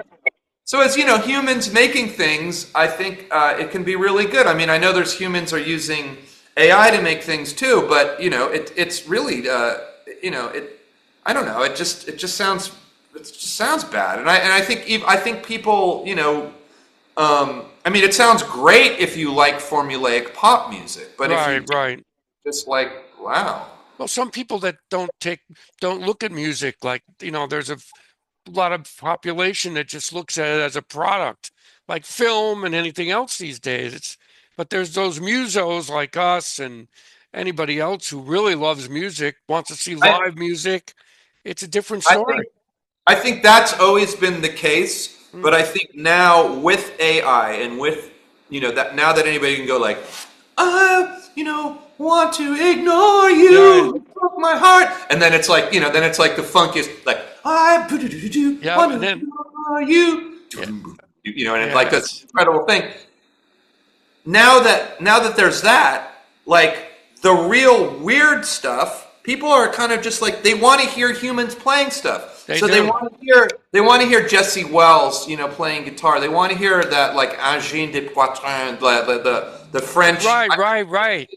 so as humans making things, I think it can be really good. I mean, I know there's humans are using AI to make things too, but it's really it. I don't know. It just sounds bad, and I think people I mean, it sounds great if you like formulaic pop music, but if Right, you right. just like, wow. Well, some people that don't look at music like, there's a lot of population that just looks at it as a product, like film and anything else these days. But there's those musos like us and anybody else who really loves music, wants to see I, live music. It's a different I story. think I think that's always been the case, Mm. but I think now with AI and with that now that anybody can go like, I want to ignore Yeah, you, it broke my heart, and then it's like then it's like the funkiest like I yeah, want and to then ignore you, yeah, and it's like yeah, this incredible thing. Now that there's that, like the real weird stuff, people are kind of just like they want to hear humans playing stuff. they So they do. want to hear Jesse Wells, playing guitar. They want to hear that like Angine de Poitrine, the French, Right, right, right.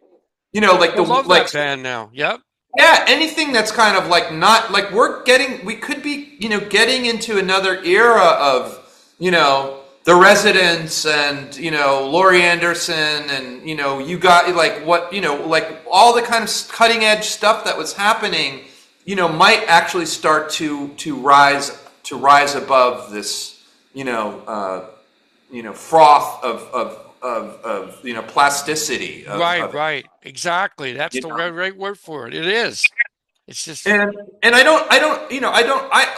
like I the love like that band now. Yep. yeah, anything that's kind of like not like we could be, getting into another era of, The Residents and, Laurie Anderson and, you got like what, like all the kind of cutting edge stuff that was happening, might actually start to rise above this, froth of plasticity Right, of right. Exactly. That's you the know. right word for it. It is. It's just And I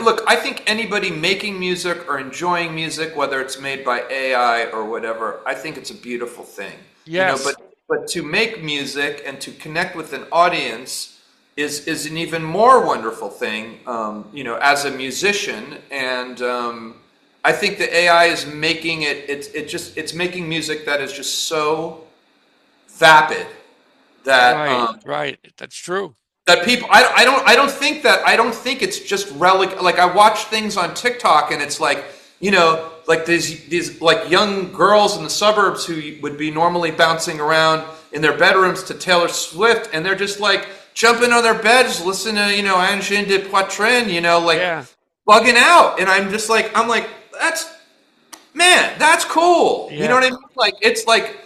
look, I think anybody making music or enjoying music, whether it's made by AI or whatever, I think it's a beautiful thing. yes. But to make music and to connect with an audience is an even more wonderful thing, as a musician. And I think the AI is making it's making music that is just so vapid that Right, right. That's true. people I don't think it's just like I watch things on TikTok and it's like like these like young girls in the suburbs who would be normally bouncing around in their bedrooms to Taylor Swift, and they're just like jumping on their beds listening to Angine de Poitrine, like Yeah, bugging out, and I'm like that's man, that's cool. You know yeah, what I mean? Like it's like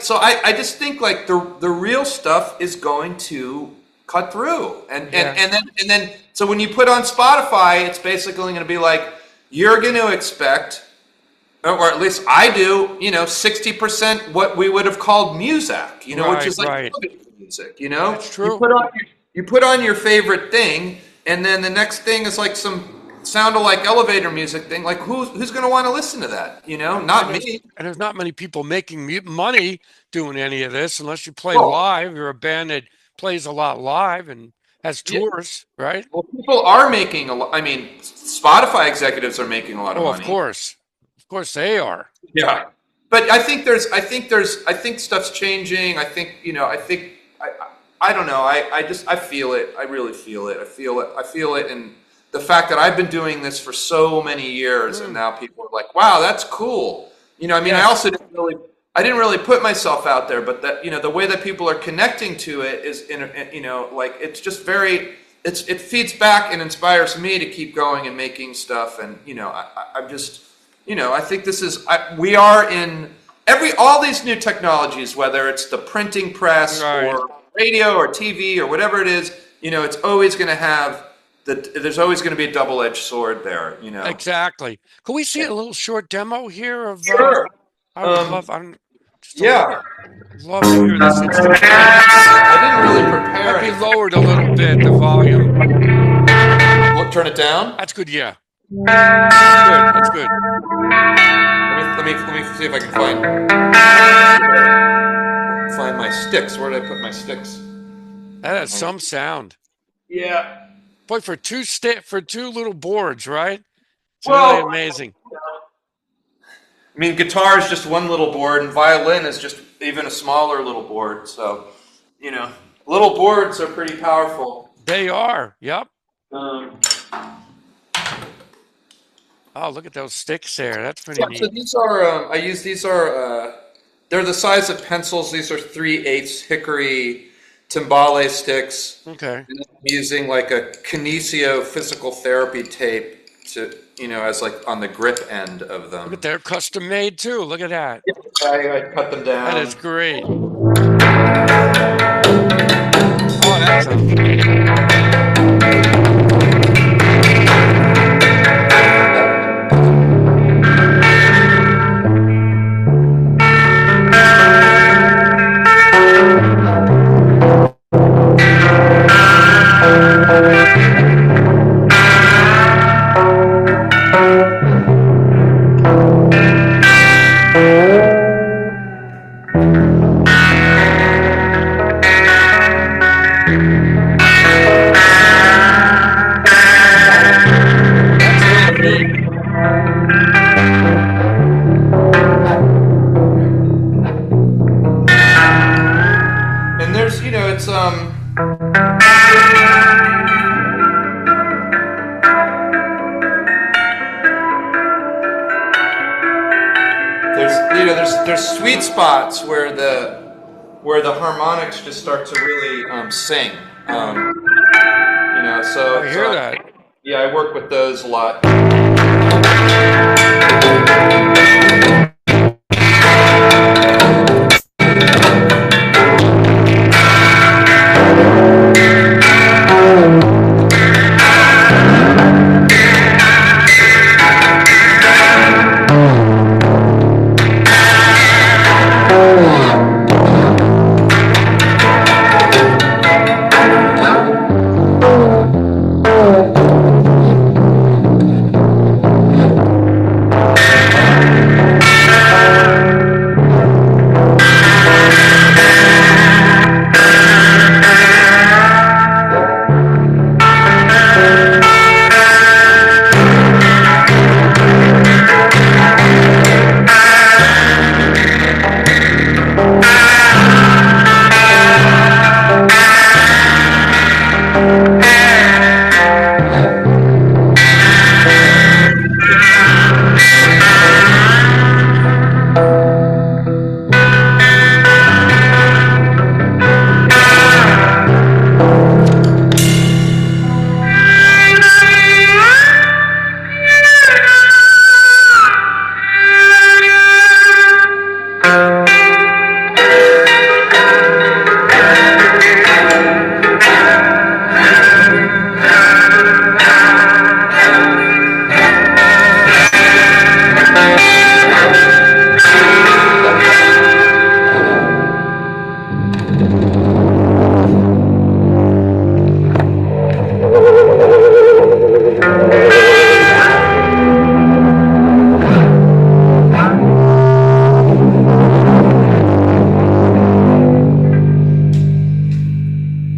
so I just think like the real stuff is going to cut through. And yeah, and then so when you put on Spotify, it's basically going to be like you're going to expect, or at least I do, 60% what we would have called Muzak, which right, is like right. music, That's You true. put on your favorite thing, and then the next thing is like some sound alike elevator music thing. Like who's going to want to listen to that? And Not there's me. and there's not many people making money doing any of this unless you play Well, live. You're a band that plays a lot live and has yeah, tours, right? well, people are making a lot. I mean, Spotify executives are making a lot of Oh, money. of course they are. Yeah. But I think stuff's changing. I don't know. I feel it. I really feel it. I feel it. And the fact that I've been doing this for so many years, and Mm, now people are like, wow, that's cool. I mean, yes, I didn't really put myself out there, but that, the way that people are connecting to it is like, it's just it feeds back and inspires me to keep going and making stuff. And, I'm just, I think we are in all these new technologies, whether it's the printing press Right. or radio or TV or whatever it is, it's always going to have there's always going to be a double-edged sword there. Exactly. Could we see a little short demo here of Sure. I would Um, love I'm just a little yeah. love to hear this instrument. I didn't really prepare Might be anything. lowered a little bit, the volume. Look, turn it down. That's good, yeah. That's good. That's good. Let me see if I can find my sticks. Where did I put my sticks? That has some sound. Yeah. Boy, for two little boards, right? It's really Well, amazing. I mean, guitar is just one little board, and violin is just even a smaller little board. So, little boards are pretty powerful. They are. Yep. Um, Oh, look at those sticks there. That's pretty yeah, so neat. these are, they're the size of pencils. These are 3/8 hickory timbale sticks. Okay. And I'm using like a Kinesio physical therapy tape as like on the grip end of Look at them. they're custom made too. Look at that. I cut them That down. is great. Oh, that sounds great. That's really neat. And there's, it's there's sweet spots where the harmonics just start to really sing. So I so hear that. yeah, I work with those a lot.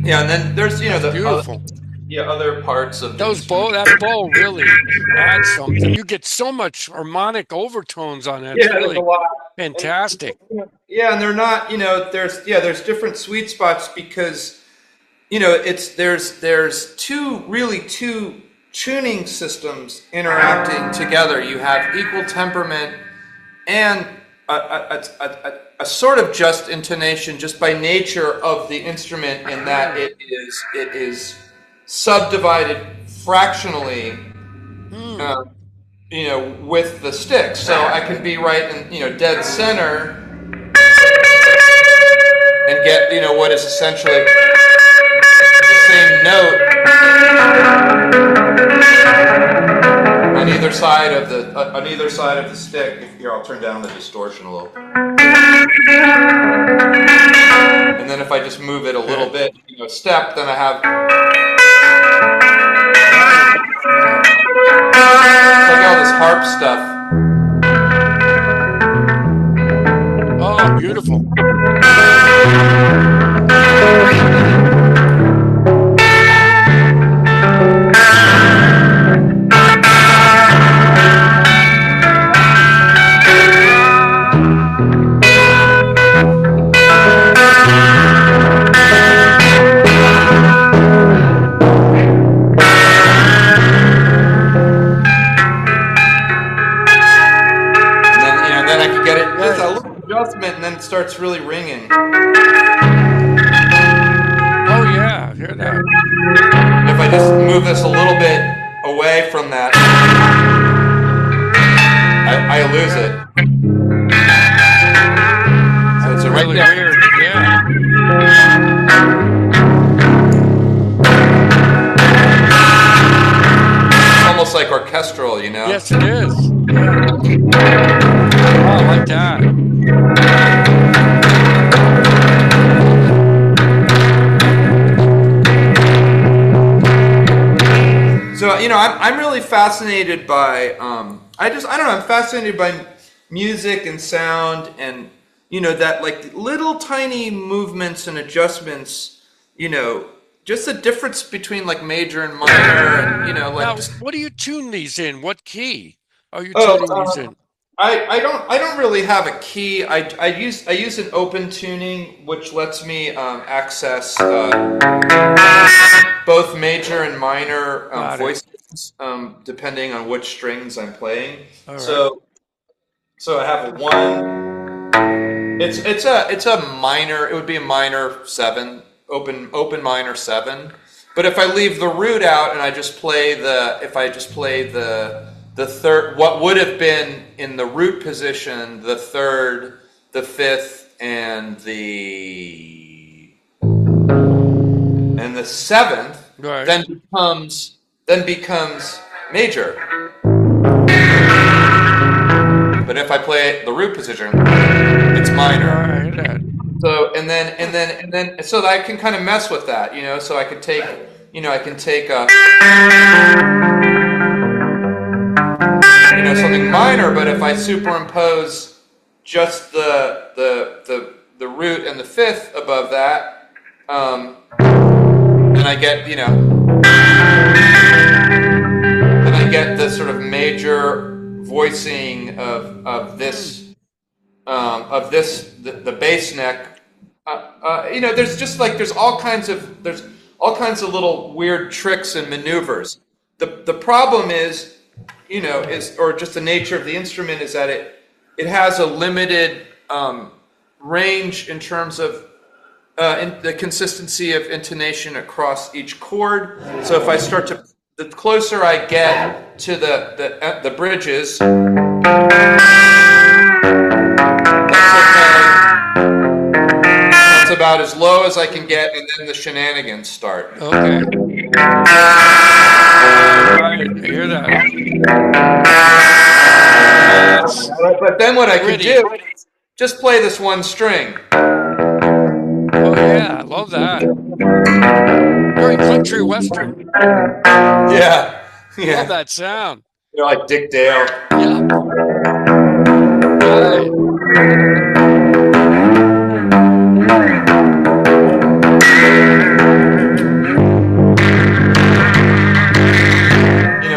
Yeah, and then there's That's the beautiful. other parts of the instrument. That bow really adds something. You get so much harmonic overtones on that. It's Yeah, there's a really lot. And fantastic. yeah, and they're not, there's different sweet spots because there's two tuning systems interacting together. You have equal temperament and a sort of just intonation just by nature of the instrument in that it is subdivided fractionally. Hmm. Uh, with the stick. So I could be right in, dead center and get, what is essentially the same note on either side of the stick. Here, I'll turn down the distortion a little. And then if I just move it a little bit, step, then I have like all this harp stuff. Oh, beautiful. And then it starts really ringing. Oh yeah, hear that. And if I just move this a little bit away from that, I lose it. So it's really right weird. Yeah. It's almost like orchestral, Yes, it is. Yeah. Oh, I like that. So I'm really fascinated by I don't know, I'm fascinated by music and sound, and that like little tiny movements and adjustments, just the difference between like major and minor, and like Now, just, what do you tune these in? What key are you tuning these in? I don't really have a key. I use an open tuning, which lets me access both major and minor voices, depending on which strings I'm playing. Right. So I have a one. It's a minor. It would be a minor 7, open minor 7. But if I leave the root out and I just play the third, what would have been in the root position, the third, the fifth, and the 7th, Right. then becomes major. But if I play the root position, it's minor. Right. So and then so that I can kind of mess with that, So I could take, a something minor, but if I superimpose just the root and the fifth above that, then I get the sort of major voicing of this the bass neck. There's all kinds of little weird tricks and maneuvers. The problem is, or just the nature of the instrument is that it has a limited range in terms of in the consistency of intonation across each chord. So if I start to, the closer I get to the bridges, that's about as low as I can get, and then the shenanigans start. Okay. Right, I hear that. But then what I can do is just play this one string. Oh yeah, I love that. Very country western. Yeah. Love that sound. Like Dick Dale. Yeah. Right.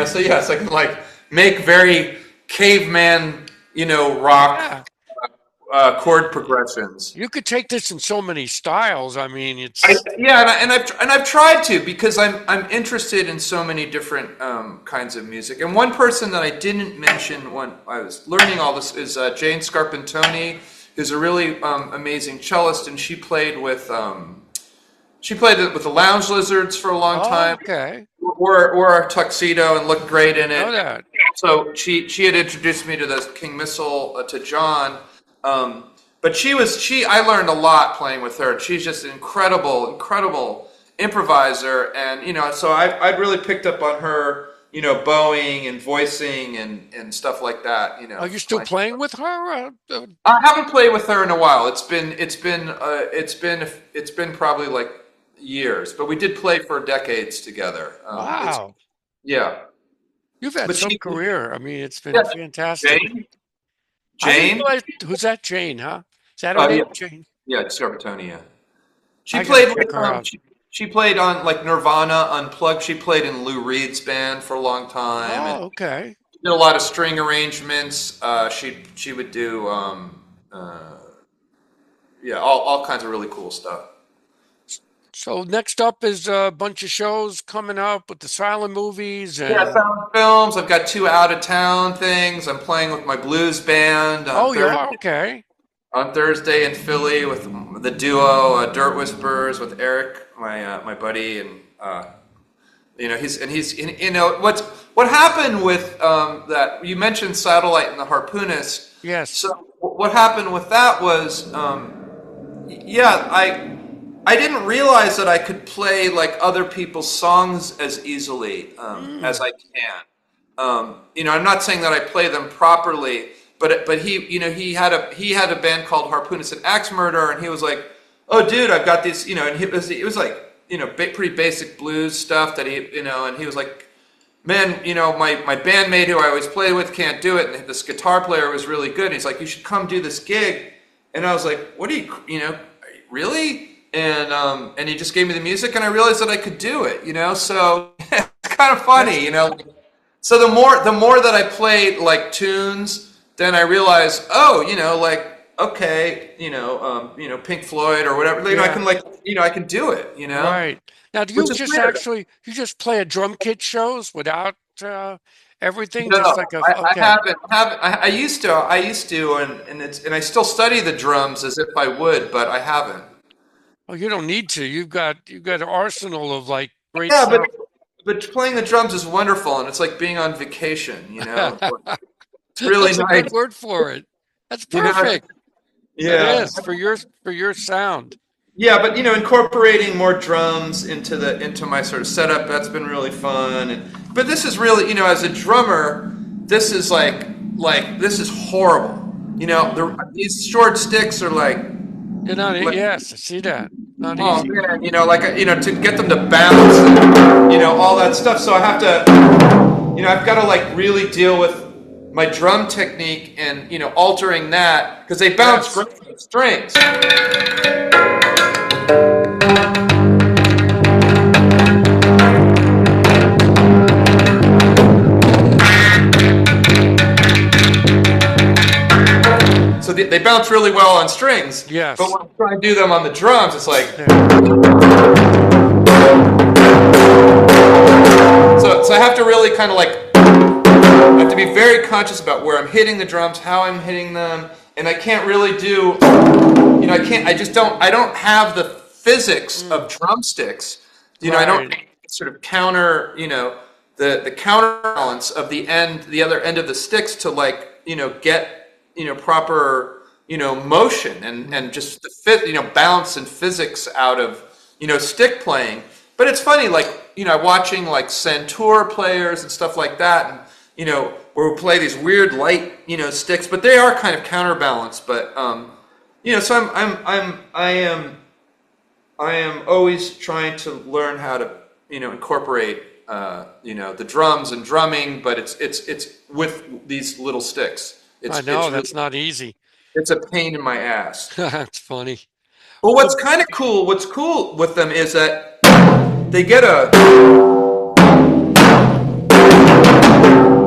So yes, I can like make very caveman, rock chord progressions. You could take this in so many styles. I mean, it's I've tried to, because I'm interested in so many different kinds of music. And one person that I didn't mention when I was learning all this is Jane Scarpintoni, who's a really amazing cellist, and she played with the Lounge Lizards for a long time. Okay. Wore a tuxedo and looked great in it. Know that. also she had introduced me to the King Missile to John. But she I learned a lot playing with her. She's just an incredible improviser, and so I'd really picked up on her, bowing and voicing and stuff like that. Are you still Playing. playing with her? I haven't played with her in a while. It's been probably like years, but we did play for decades together. It's Wow. Yeah, You've had but some she career. I mean, it's yeah, been fantastic. Jane I didn't Jane. realize, who's that, Jane, huh? Is that her Oh name, yeah, Jane? yeah, Scarpetoni. Yeah, she I gotta played check with her out. she played on like Nirvana Unplugged. She played in Lou Reed's band for a long time and Oh, okay. did a lot of string arrangements. She would do yeah, all kinds of really cool stuff. So next up is a bunch of shows coming up with the silent movies Yeah, and silent films. I've got two out of town things. I'm playing with my blues band oh, you are okay. on Thursday in Philly with the duo Dirt Whisperers with Eric, my buddy, and he's what happened with that you mentioned Satellite and the Harpoonist. Yes. So what happened with that was yeah, I didn't realize that I could play like other people's songs as easily as Mm. I can. I'm not saying that I play them properly, but he had a band called Harpoonist and Axe Murder, and he was like, "Oh, dude, I've got this," and it was like pretty basic blues stuff that and he was like, "Man, my bandmate who I always play with can't do it, and this guitar player was really good." And he's like, "You should come do this gig," and I was like, "What are you really?" And he just gave me the music, and I realized that I could do it, so it's kind of That's funny. So the more that I played like tunes, then I realized, oh, like okay, Pink Floyd or whatever, I yeah, can I can do it, right. Now, do which you is just weird. actually you just play a drum kit shows without everything? No, Just no, like a I okay. haven't. I used to, and I still study the drums as if I would, but I haven't. Oh, you don't need to. You've got an arsenal of like great Yeah, stuff. but playing the drums is wonderful, and it's like being on vacation. It's really That's a nice. good word for it. That's You know, perfect. That yeah, is for your sound. yeah, but incorporating more drums into my sort of setup, that's been really fun. But this is really, as a drummer, this is this is horrible. Mm. These short sticks are You're not, like yes, I see that. Not oh easy. man, to get them to bounce and all that stuff. So I have to, I've got to really deal with my drum technique and altering that because they bounce Yes. great on strings. So they bounce really well on strings, but Yes. when I try to do them on the drums, it's like There. so I have to really kind of I have to be very conscious about where I'm hitting the drums, how I'm hitting them, and I can't really do I don't have the physics Mm. of drumsticks. I don't Right. sort of counter, the counterbalance of the other end of the sticks to get proper motion and just the fit balance and physics out of stick playing. But it's funny, watching Santoor players and stuff like that, and where we play these weird light sticks, but they are kind of counterbalanced. But so I am always trying to learn how to incorporate the drums and drumming, but it's with these little sticks. I It's know that's really not easy. it's a pain in my ass. That's funny. But Well, what's kind of cool, what's cool with them is that they get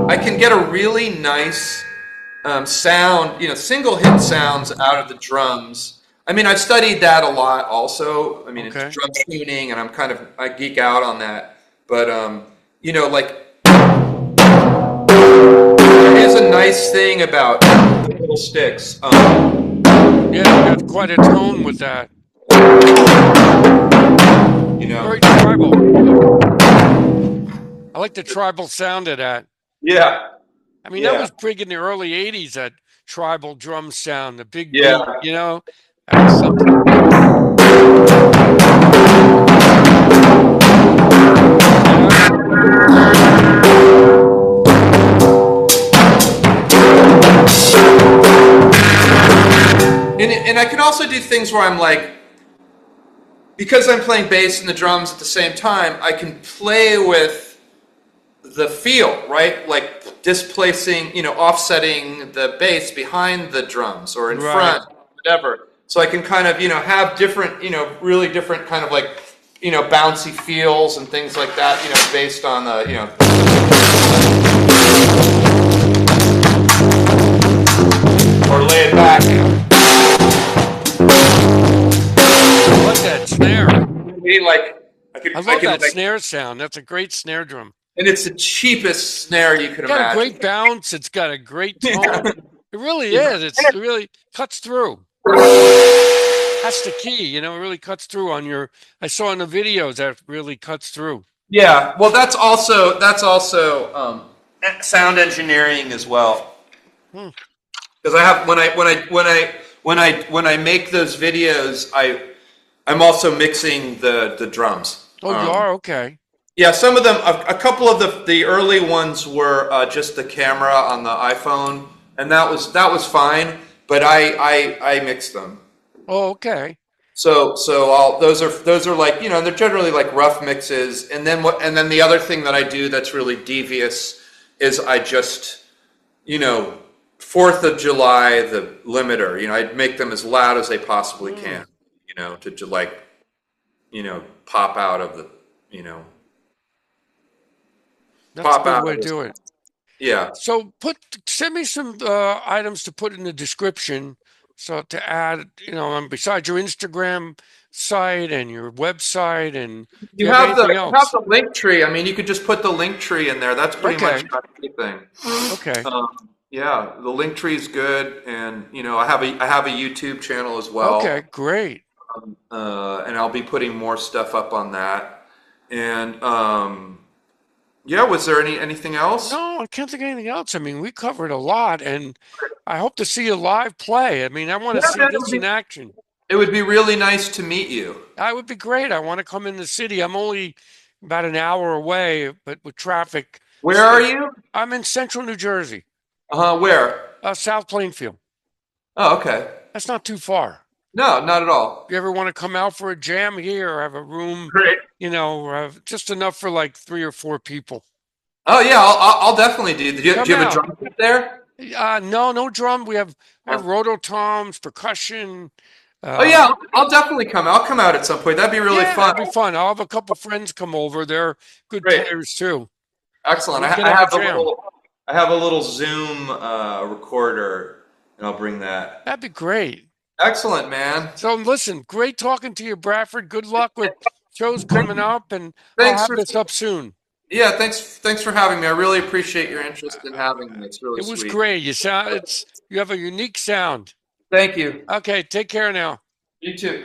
I can get a really nice sound, single hit sounds out of the drums. I mean, I've studied that a lot also. I mean, it's okay. drum tuning, and I geek out on that. But there is a nice thing about the little sticks. Yeah, you got quite a tone with that. You know, Very tribal. I like the tribal sound of that. yeah. I mean, that Yeah. was big in the early 80s, that tribal drum sound, the big beat, Yeah. that was something. Yeah. And I can also do things where I'm like, because I'm playing bass and the drums at the same time, I can play with the feel, right? Like displacing, offsetting the bass behind the drums or in Right. front, whatever. So I can kind of, have different, really different kind of like, bouncy feels and things like that, based on the, or lay it back. I like that snare. Be like, I I love can that like, snare sound. That's a great snare drum. and it's the cheapest snare you could Got a imagine. great bounce. It's got a great tone. Yeah. It really Yeah. is. It really cuts through. That's the key, it really cuts through on I saw in the videos that really cuts through. Yeah, well, that's also sound engineering as well. Hmm. Because I have when I make those videos, I'm also mixing the drums. Oh, you are? Okay. Yeah, some of them, a couple of the early ones were just the camera on the iPhone, and that was fine. But I mixed them. Oh, okay. So those are like, they're generally like rough mixes, and then the other thing that I do that's really devious is I just, you know 4th of July, the limiter, I make them as loud as they possibly Hmm. can, to like, pop out of the, you know That's a pop good out way of to this. do it. Yeah. So send me some items to put in the description. So to add, besides your Instagram site and your website, and if you You have have the anything you have else. the link tree. I mean, you could just put the link tree in there. That's pretty much Okay. everything. Okay. Yeah, the link tree is good, and I have a YouTube channel as Okay. well, Great. and I'll be putting more stuff up on that. And yeah, was there anything else? No, I can't think of anything else. I mean, we covered a lot, and I hope to see you live play. I mean, I want Yeah, to see man, this in action. it would be really nice to meet you. That would be great. I want to come in the city. I'm only about an hour away, but with traffic, Where are you? I'm in central New Jersey, Where? South Plainfield. Oh, okay. That's not too far. No, not at If you all. ever want to come out for a jam here, or have a room, Great. or have just enough for like 3 or 4 people. Oh yeah, I'll definitely do. Do Come you have a out. drum kit there? No, no drum. We have Uh, rototoms, percussion. Oh Uh, yeah, I'll definitely come. I'll come out at some point. That'd be really Yeah, fun. that'd be fun. I'll have a couple friends come over. They're good Great, players too. excellent. We can I have a have a jam. little Zoom recorder, and I'll bring that. That'd be great. Excellent, man. So listen, great talking to you, Bradford. Good luck with shows coming up, and I'll Thanks have for this up soon. Yeah, thanks for having me. I really appreciate your interest in having me. It's really It was sweet. great. You have a unique sound. Thank you. Okay, take care now. You too.